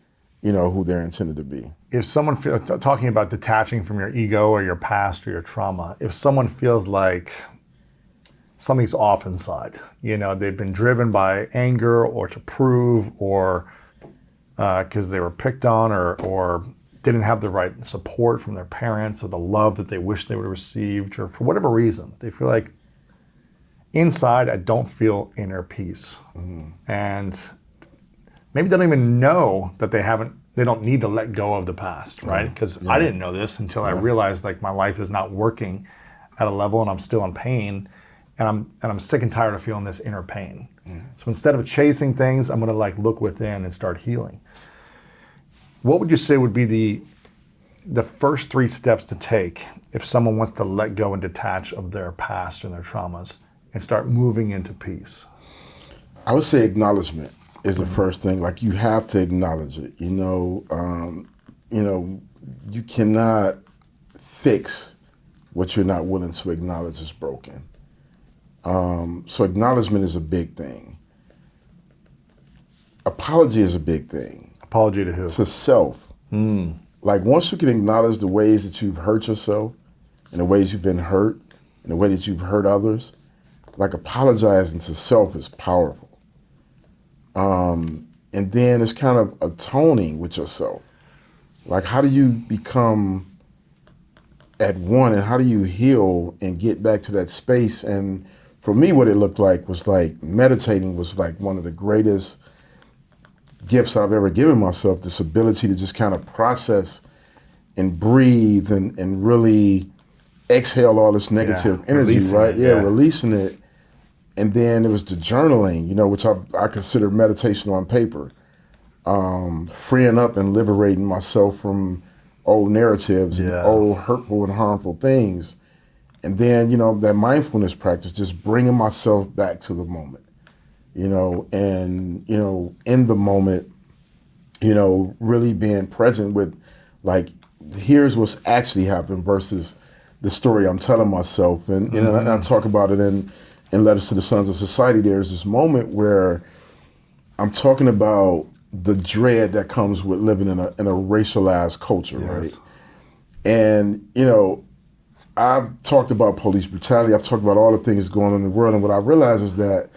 you know, who they're intended to be. If someone talking about detaching from your ego or your past or your trauma, if someone feels like something's off inside, you know, they've been driven by anger or to prove or because they were picked on or didn't have the right support from their parents or the love that they wish they would have received, or for whatever reason, they feel like inside I don't feel inner peace. And maybe they don't even know that they don't need to let go of the past, right? Because I didn't know this until I realized like my life is not working at a level and I'm still in pain and I'm sick and tired of feeling this inner pain. So instead of chasing things, I'm gonna like look within and start healing. What would you say would be the first 3 steps to take if someone wants to let go and detach of their past and their traumas and start moving into peace? I would say acknowledgement is the first thing. Like you have to acknowledge it. You know, you cannot fix what you're not willing to acknowledge is broken. So acknowledgement is a big thing. Apology is a big thing. Apology to who? To self. Like once you can acknowledge the ways that you've hurt yourself and the ways you've been hurt and the way that you've hurt others, like apologizing to self is powerful. And then it's kind of atoning with yourself. Like how do you become at one and how do you heal and get back to that space? And for me, what it looked like was like meditating was like one of the greatest gifts I've ever given myself, this ability to just kind of process and breathe and really exhale all this negative energy, right? Releasing it. And then it was the journaling, you know, which I consider meditation on paper. Freeing up and liberating myself from old narratives and old hurtful and harmful things. And then, you know, that mindfulness practice, just bringing myself back to the moment. You know, and, you know, in the moment, you know, really being present with like, here's what's actually happened versus the story I'm telling myself. And, you know, and I talk about it in Letters to the Sons of Society. There's this moment where I'm talking about the dread that comes with living in a racialized culture, right? And, you know, I've talked about police brutality. I've talked about all the things going on in the world. And what I realize is that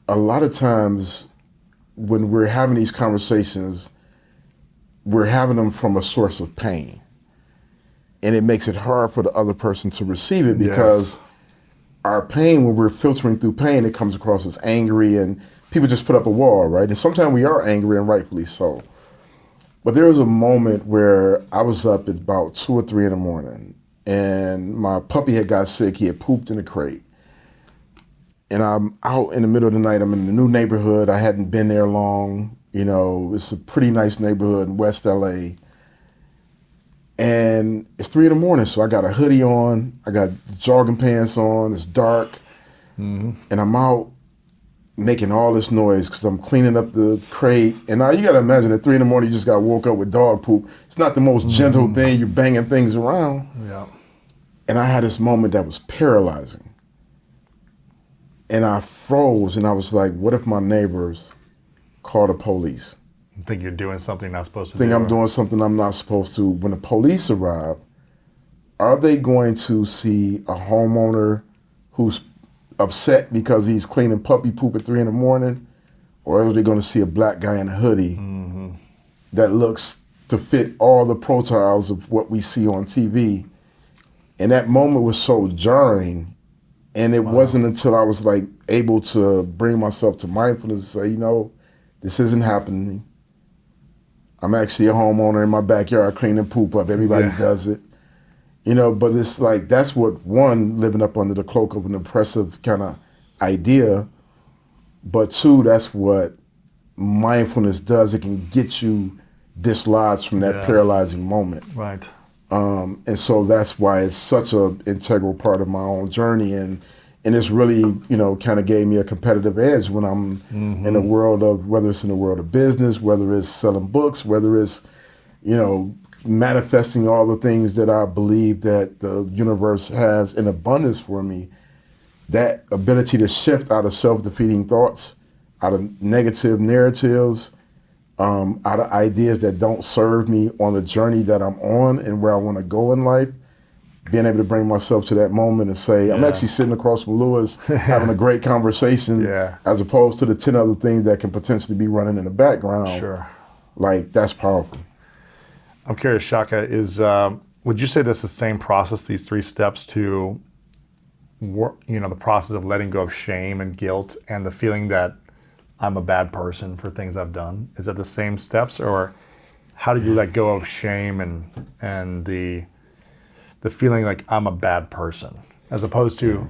a lot of times when we're having these conversations, we're having them from a source of pain. And it makes it hard for the other person to receive it because our pain, when we're filtering through pain, it comes across as angry and people just put up a wall, right? And sometimes we are angry and rightfully so. But there was a moment where I was up at about 2 or 3 in the morning and my puppy had got sick. He had pooped in a crate. And I'm out in the middle of the night. I'm in a new neighborhood. I hadn't been there long. You know, it's a pretty nice neighborhood in West LA. And it's 3 a.m, so I got a hoodie on, I got jogging pants on, it's dark, and I'm out making all this noise because I'm cleaning up the crate. And now you got to imagine at 3 a.m, you just got woke up with dog poop. It's not the most gentle thing, you're banging things around. Yeah. And I had this moment that was paralyzing. And I froze and I was like, what if my neighbors call the police? You think you're doing something you're not supposed to Think do? I'm doing something I'm not supposed to. When the police arrive, are they going to see a homeowner who's upset because he's cleaning puppy poop at 3 a.m, or are they going to see a black guy in a hoodie that looks to fit all the profiles of what we see on TV? And that moment was so jarring, and it wasn't until I was like able to bring myself to mindfulness and say, this isn't happening. I'm actually a homeowner in my backyard cleaning poop up. Everybody does it. But it's like, that's what, one, living up under the cloak of an oppressive kind of idea, but two, that's what mindfulness does. It can get you dislodged from that paralyzing moment. Right. And so that's why it's such an integral part of my own journey. And it's really, kind of gave me a competitive edge when I'm in the world of, whether it's in the world of business, whether it's selling books, whether it's, manifesting all the things that I believe that the universe has in abundance for me. That ability to shift out of self-defeating thoughts, out of negative narratives, out of ideas that don't serve me on the journey that I'm on and where I want to go in life, being able to bring myself to that moment and say, I'm actually sitting across from Lewis having a great conversation as opposed to the 10 other things that can potentially be running in the background. Sure. Like, that's powerful. I'm curious, Shaka, would you say that's the same process, these 3 steps to, the process of letting go of shame and guilt and the feeling that I'm a bad person for things I've done? Is that the same steps, or how did you let go of shame and the feeling like I'm a bad person, as opposed to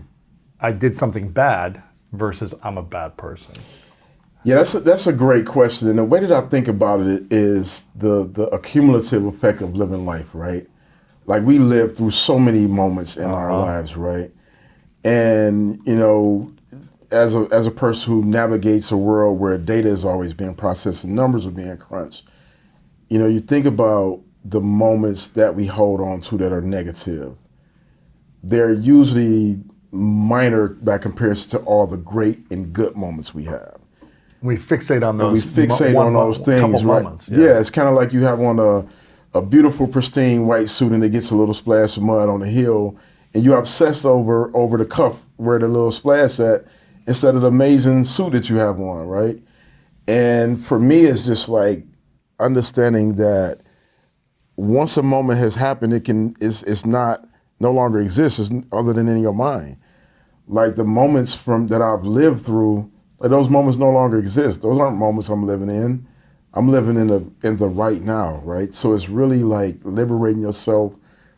I did something bad versus I'm a bad person? Yeah, that's a great question. And the way that I think about it is the accumulative effect of living life, right? Like, we live through so many moments in our lives, right? And, as a person who navigates a world where data is always being processed and numbers are being crunched, you think about the moments that we hold on to that are negative. They're usually minor by comparison to all the great and good moments we have. We fixate on those. We fixate on those things, right? Moments, yeah, it's kind of like you have on a beautiful, pristine white suit and it gets a little splash of mud on the heel, and you're obsessed over the cuff where the little splash at, instead of the amazing suit that you have on, right? And for me, it's just like understanding that once a moment has happened, it's no longer exists other than in your mind. Like, the moments that I've lived through, like, those moments no longer exist. Those aren't moments I'm living in. I'm living in the right now, right? So it's really like liberating yourself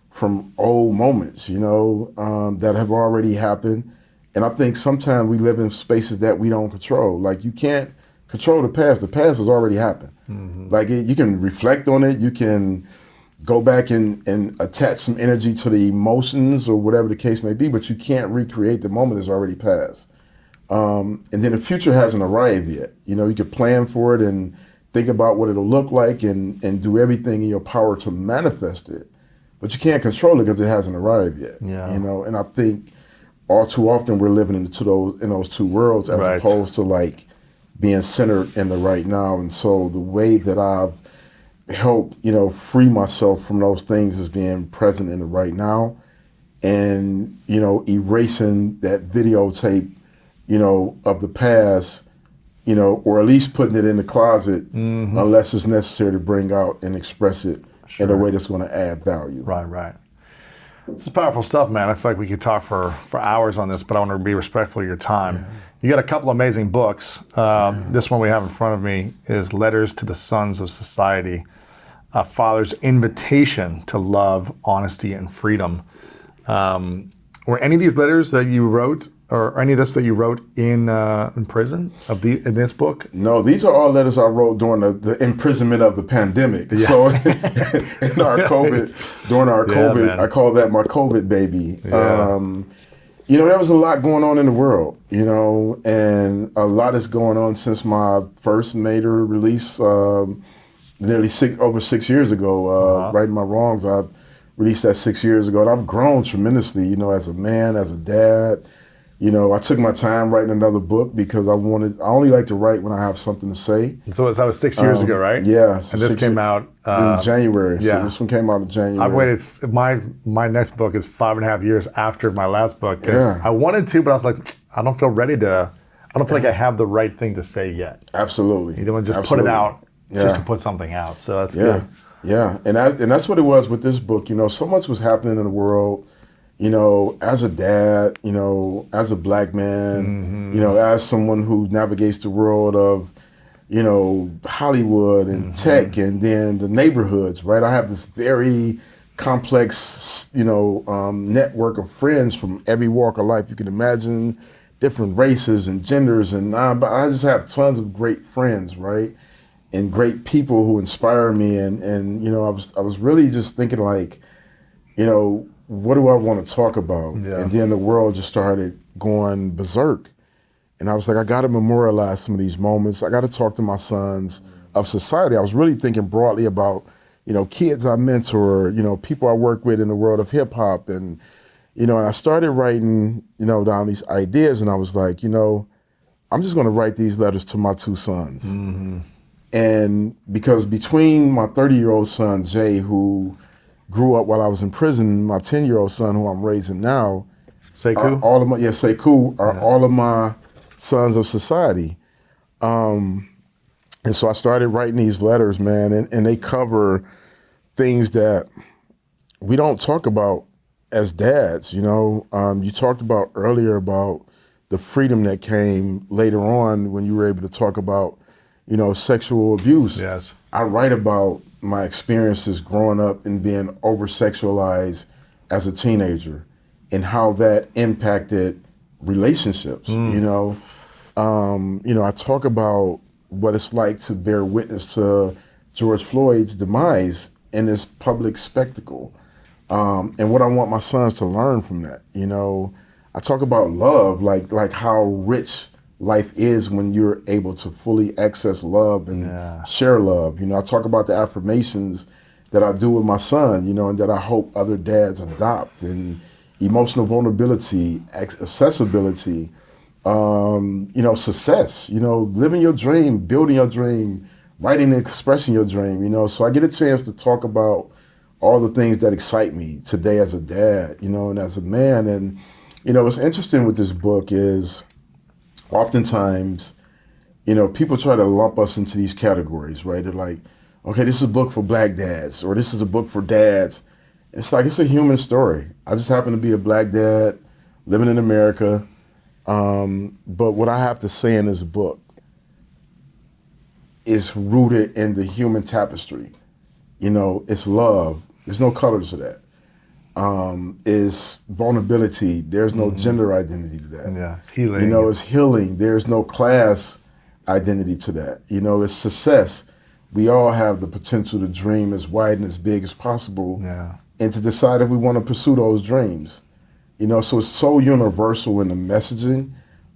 from old moments, that have already happened. And I think sometimes we live in spaces that we don't control. Like, you can't control the past. The past has already happened. Like, you can reflect on it. You can go back and attach some energy to the emotions or whatever the case may be, but you can't recreate the moment that's already passed. And then the future hasn't arrived yet. You can plan for it and think about what it'll look like and do everything in your power to manifest it. But you can't control it because it hasn't arrived yet. Yeah. And I think all too often we're living in those two worlds as opposed to like being centered in the right now. And so the way that I've helped, free myself from those things is being present in the right now and, erasing that videotape, of the past, or at least putting it in the closet unless it's necessary to bring out and express it in a way that's going to add value. Right. This is powerful stuff, man. I feel like we could talk for hours on this, but I want to be respectful of your time. Yeah. You got a couple amazing books. This one we have in front of me is Letters to the Sons of Society, a father's invitation to love, honesty, and freedom. Were any of these letters that you wrote or any of this that you wrote in prison in this book? No, these are all letters I wrote during the imprisonment of the pandemic. Yeah. So during our COVID, man. I call that my COVID baby. Yeah. There was a lot going on in the world, and a lot is going on since my first major release nearly over 6 years ago. Righting My Wrongs, I released that 6 years ago, and I've grown tremendously, as a man, as a dad. I took my time writing another book because I only like to write when I have something to say. So that was 6 years ago, right? Yeah. So and this came out in January. Yeah. So this one came out in January. I've waited. My next book is 5.5 years after my last book. 'Cause Yeah. I wanted to, but I was like, I don't feel ready to. I don't feel like I have the right thing to say yet. Absolutely. You don't want to just Absolutely. put it out, Yeah. just to put something out. So that's Yeah. good. Yeah. And that's what it was with this book. So much was happening in the world. As a dad, as a black man, as someone who navigates the world of, Hollywood and tech and then the neighborhoods, right? I have this very complex, network of friends from every walk of life you can imagine, different races and genders. But I just have tons of great friends, right? And great people who inspire me. And I was really just thinking like, what do I want to talk about? Yeah. And then the world just started going berserk. And I was like, I got to memorialize some of these moments. I got to talk to my sons of society. I was really thinking broadly about, kids I mentor, people I work with in the world of hip hop. And, and I started writing, down these ideas. And I was like, I'm just going to write these letters to my two sons. Mm-hmm. And because between my 30-year-old son, Jay, who grew up while I was in prison, my 10-year-old son, who I'm raising now, Sekou? Sekou are all of my sons of society. And so I started writing these letters, man, and they cover things that we don't talk about as dads, You talked about earlier about the freedom that came later on when you were able to talk about, sexual abuse. Yes. I write about my experiences growing up and being over-sexualized as a teenager and how that impacted relationships, I talk about what it's like to bear witness to George Floyd's demise in this public spectacle, and what I want my sons to learn from that. I talk about love, like how rich life is when you're able to fully access love and share love. I talk about the affirmations that I do with my son, and that I hope other dads adopt, and emotional vulnerability, accessibility, success, living your dream, building your dream, writing and expressing your dream, so I get a chance to talk about all the things that excite me today as a dad, and as a man. And, what's interesting with this book is oftentimes, people try to lump us into these categories, right? They're like, okay, this is a book for black dads, or this is a book for dads. It's like, it's a human story. I just happen to be a black dad living in America. But what I have to say in this book is rooted in the human tapestry. It's love. There's no colors to that. Is vulnerability. There's no gender identity to that. Yeah, it's healing. It's healing. There's no class identity to that. It's success. We all have the potential to dream as wide and as big as possible, and to decide if we want to pursue those dreams. So it's so universal in the messaging.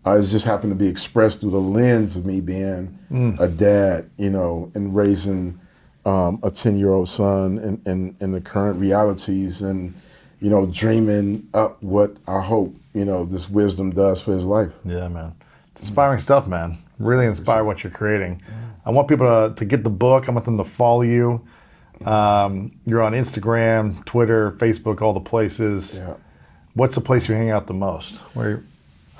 It's just happened to be expressed through the lens of me being a dad, and raising a 10-year-old son in the current realities, and dreaming up what I hope this wisdom does for his life. Yeah, man. It's inspiring stuff, man. Really inspire what you're creating. I want people to get the book. I want them to follow you. You're on Instagram, Twitter, Facebook, all the places. Yeah. What's the place you hang out the most? Where?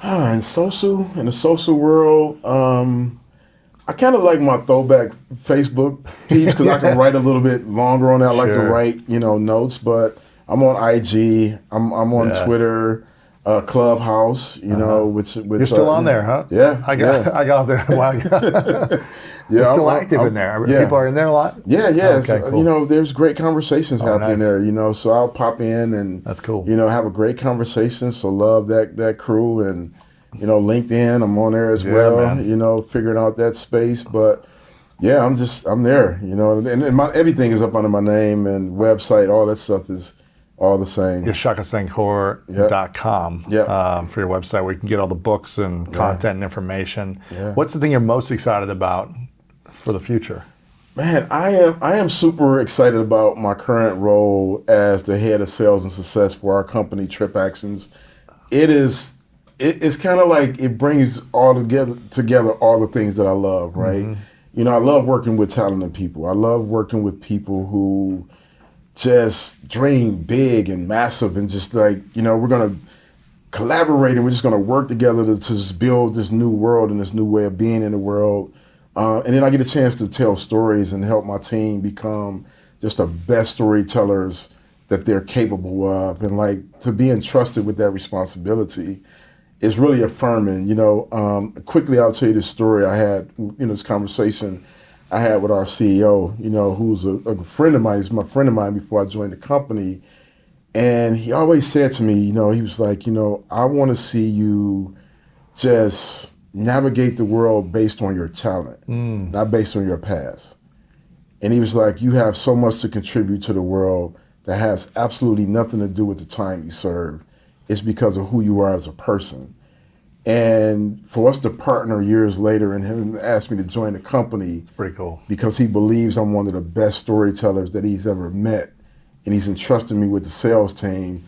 In the social world, I kind of like my throwback Facebook piece because I can write a little bit longer on that. I like to write, notes, but I'm on IG, I'm on Twitter, Clubhouse, you know, which You're still on there, huh? Yeah, I got off there a while ago. Yeah, It's still active in there. yeah. People are in there a lot? Yeah. Okay, So, cool. you know, there's great conversations happening nice. there, you know, so I'll pop in and, That's cool. you know, have a great conversation. So love that crew, and, you know, LinkedIn, I'm on there as well, man. you know, figuring out that space. But yeah, I'm there, you know, and everything is up under my name, and website, all that stuff is all the same. It's shakasenghor.com Yep. For your website where you can get all the books and content and information. Yeah. What's the thing you're most excited about for the future? Man, I am super excited about my current role as the head of sales and success for our company, TripActions. It's kind of like it brings all together all the things that I love, right? Mm-hmm. You know, I love working with talented people. I love working with people who just dream big and massive, and just like, you know, we're going to collaborate and we're just going to work together to just build this new world and this new way of being in the world. And then I get a chance to tell stories and help my team become just the best storytellers that they're capable of. And like, to be entrusted with that responsibility is really affirming. You know, quickly I'll tell you this story I had, you know, this conversation I had with our CEO, you know, who's a friend of mine. He's my friend of mine before I joined the company. And he always said to me, you know, he was like, you know, I want to see you just navigate the world based on your talent, not based on your past. And he was like, you have so much to contribute to the world that has absolutely nothing to do with the time you serve. It's because of who you are as a person. And for us to partner years later and him ask me to join the company, It's pretty cool. because he believes I'm one of the best storytellers that he's ever met, and he's entrusted me with the sales team.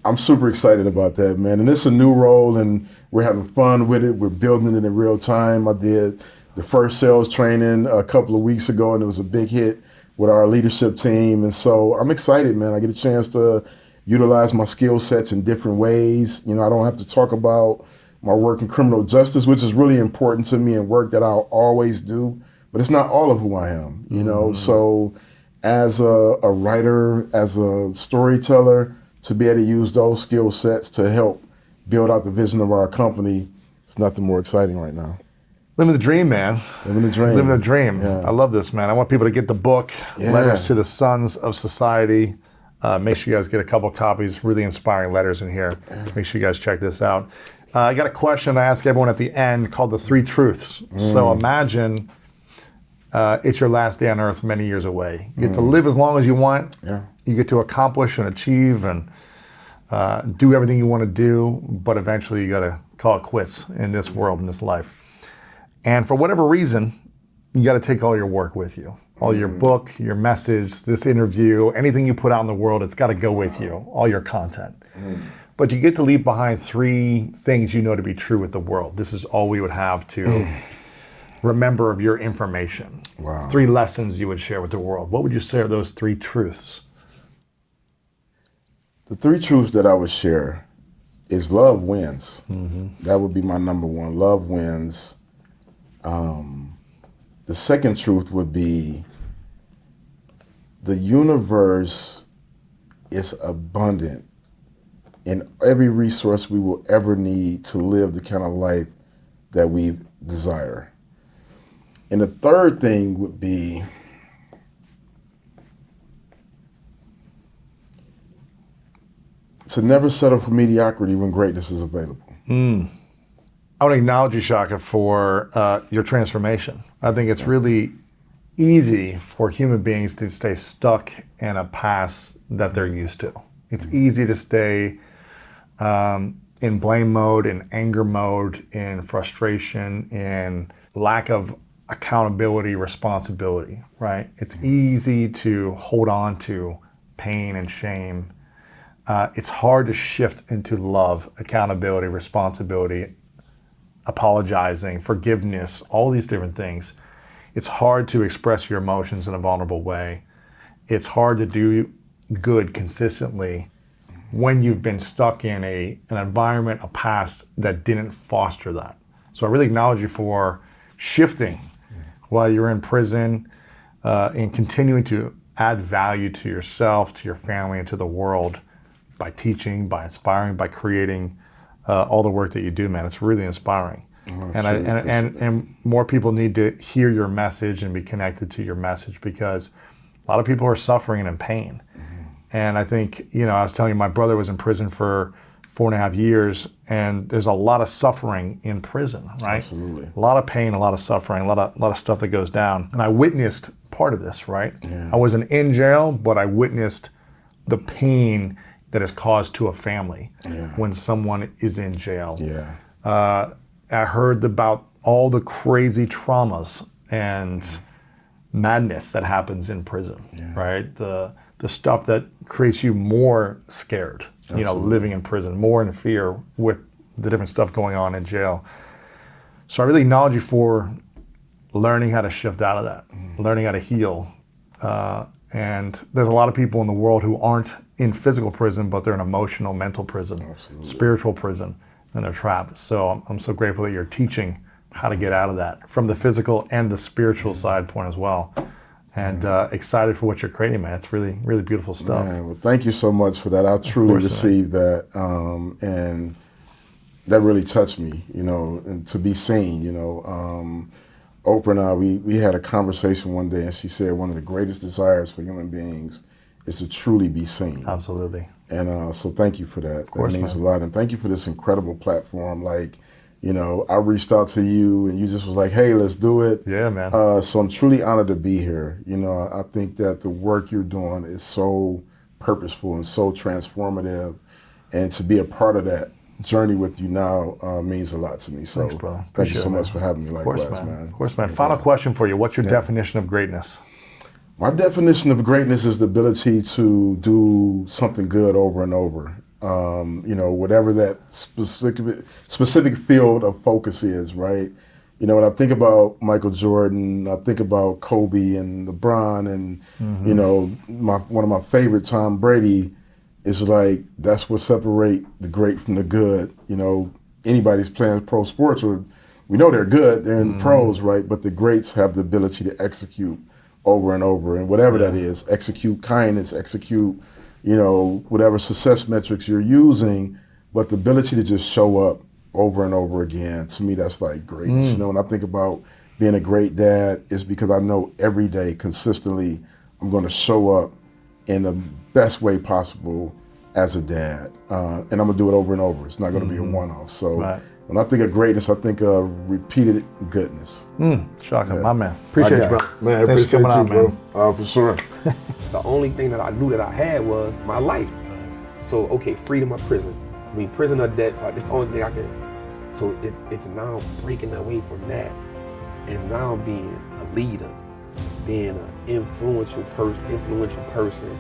I'm super excited about that, man. And it's a new role, and we're having fun with it. We're building it in real time. I did the first sales training a couple of weeks ago, and it was a big hit with our leadership team. And so I'm excited, man. I get a chance to utilize my skill sets in different ways. You know, I don't have to talk about my work in criminal justice, which is really important to me and work that I'll always do, but it's not all of who I am, you know? So as a writer, as a storyteller, to be able to use those skill sets to help build out the vision of our company, it's nothing more exciting right now. Living the dream, man. Living the dream. Living the dream. Yeah. I love this, man. I want people to get the book, Yeah. Letters to the Sons of Society. Make sure you guys get a couple copies. Really inspiring letters in here. Make sure you guys check this out. I got a question I ask everyone at the end called the 3 truths. So imagine it's your last day on earth many years away. You get to live as long as you want. Yeah. You get to accomplish and achieve and do everything you want to do, but eventually you got to call it quits in this world, in this life. And for whatever reason, you got to take all your work with you. All your book, your message, this interview, anything you put out in the world, it's got to go with you, all your content. But you get to leave behind 3 things you know to be true with the world. This is all we would have to remember of your information. Wow. 3 lessons you would share with the world. What would you say are those 3 truths? The 3 truths that I would share is love wins. That would be my number one. Love wins. The second truth would be the universe is abundant in every resource we will ever need to live the kind of life that we desire. And the third thing would be to never settle for mediocrity when greatness is available. I want to acknowledge you, Shaka, for your transformation. I think it's really easy for human beings to stay stuck in a past that they're used to. It's easy to stay in blame mode, in anger mode, in frustration, in lack of accountability, responsibility, right? It's easy to hold on to pain and shame. It's hard to shift into love, accountability, responsibility, apologizing, forgiveness, all these different things. It's hard to express your emotions in a vulnerable way. It's hard to do good consistently when you've been stuck in an environment, a past that didn't foster that. So I really acknowledge you for shifting while you're in prison and continuing to add value to yourself, to your family, and to the world by teaching, by inspiring, by creating all the work that you do, man. It's really inspiring. And more people need to hear your message and be connected to your message, because a lot of people are suffering and in pain. And I think, I was telling you, my brother was in prison for 4.5 years, and there's a lot of suffering in prison, right? Absolutely. A lot of pain, a lot of suffering, a lot of stuff that goes down. And I witnessed part of this, right? Yeah. I wasn't in jail, but I witnessed the pain that is caused to a family when someone is in jail. Yeah. I heard about all the crazy traumas and madness that happens in prison, right? The stuff that creates you more scared, living in prison, more in fear with the different stuff going on in jail. So I really acknowledge you for learning how to shift out of that, learning how to heal. And there's a lot of people in the world who aren't in physical prison, but they're in emotional, mental prison, spiritual prison, and they're trapped. So I'm so grateful that you're teaching how to get out of that from the physical and the spiritual side point as well. And excited for what you're creating, man. It's really, really beautiful stuff. Man, well, thank you so much for that. I truly received that. And that really touched me, and to be seen, Oprah and I, we had a conversation one day, and she said one of the greatest desires for human beings is to truly be seen. Absolutely. And so thank you for that. That means a lot. And thank you for this incredible platform. I reached out to you, and you just was like, hey, let's do it. Yeah, man. So I'm truly honored to be here. I think that the work you're doing is so purposeful and so transformative, and to be a part of that journey with you now means a lot to me. So thanks, brother. Thank you so much for having me. Likewise, man. Of course, man. Final question for you. What's your definition of greatness? My definition of greatness is the ability to do something good over and over. Whatever that specific field of focus is, right? When I think about Michael Jordan, I think about Kobe and LeBron, and one of my favorite, Tom Brady. It's like that's what separate the great from the good. Anybody's playing pro sports, or we know they're good, they're in pros, right? But the greats have the ability to execute over and over, and whatever that is, execute kindness, execute, whatever success metrics you're using, but the ability to just show up over and over again, to me, that's like greatness. When I think about being a great dad, it's because I know every day, consistently, I'm going to show up in the best way possible as a dad. And I'm going to do it over and over. It's not going to be a one-off. So when I think of greatness, I think of repeated goodness. Shaka, my man. Appreciate you, bro. Man, I appreciate you, bro. For sure. The only thing that I knew that I had was my life. So, okay, freedom of prison. Prison or death, it's the only thing I can. So it's now breaking away from that, and now being a leader, being an influential person,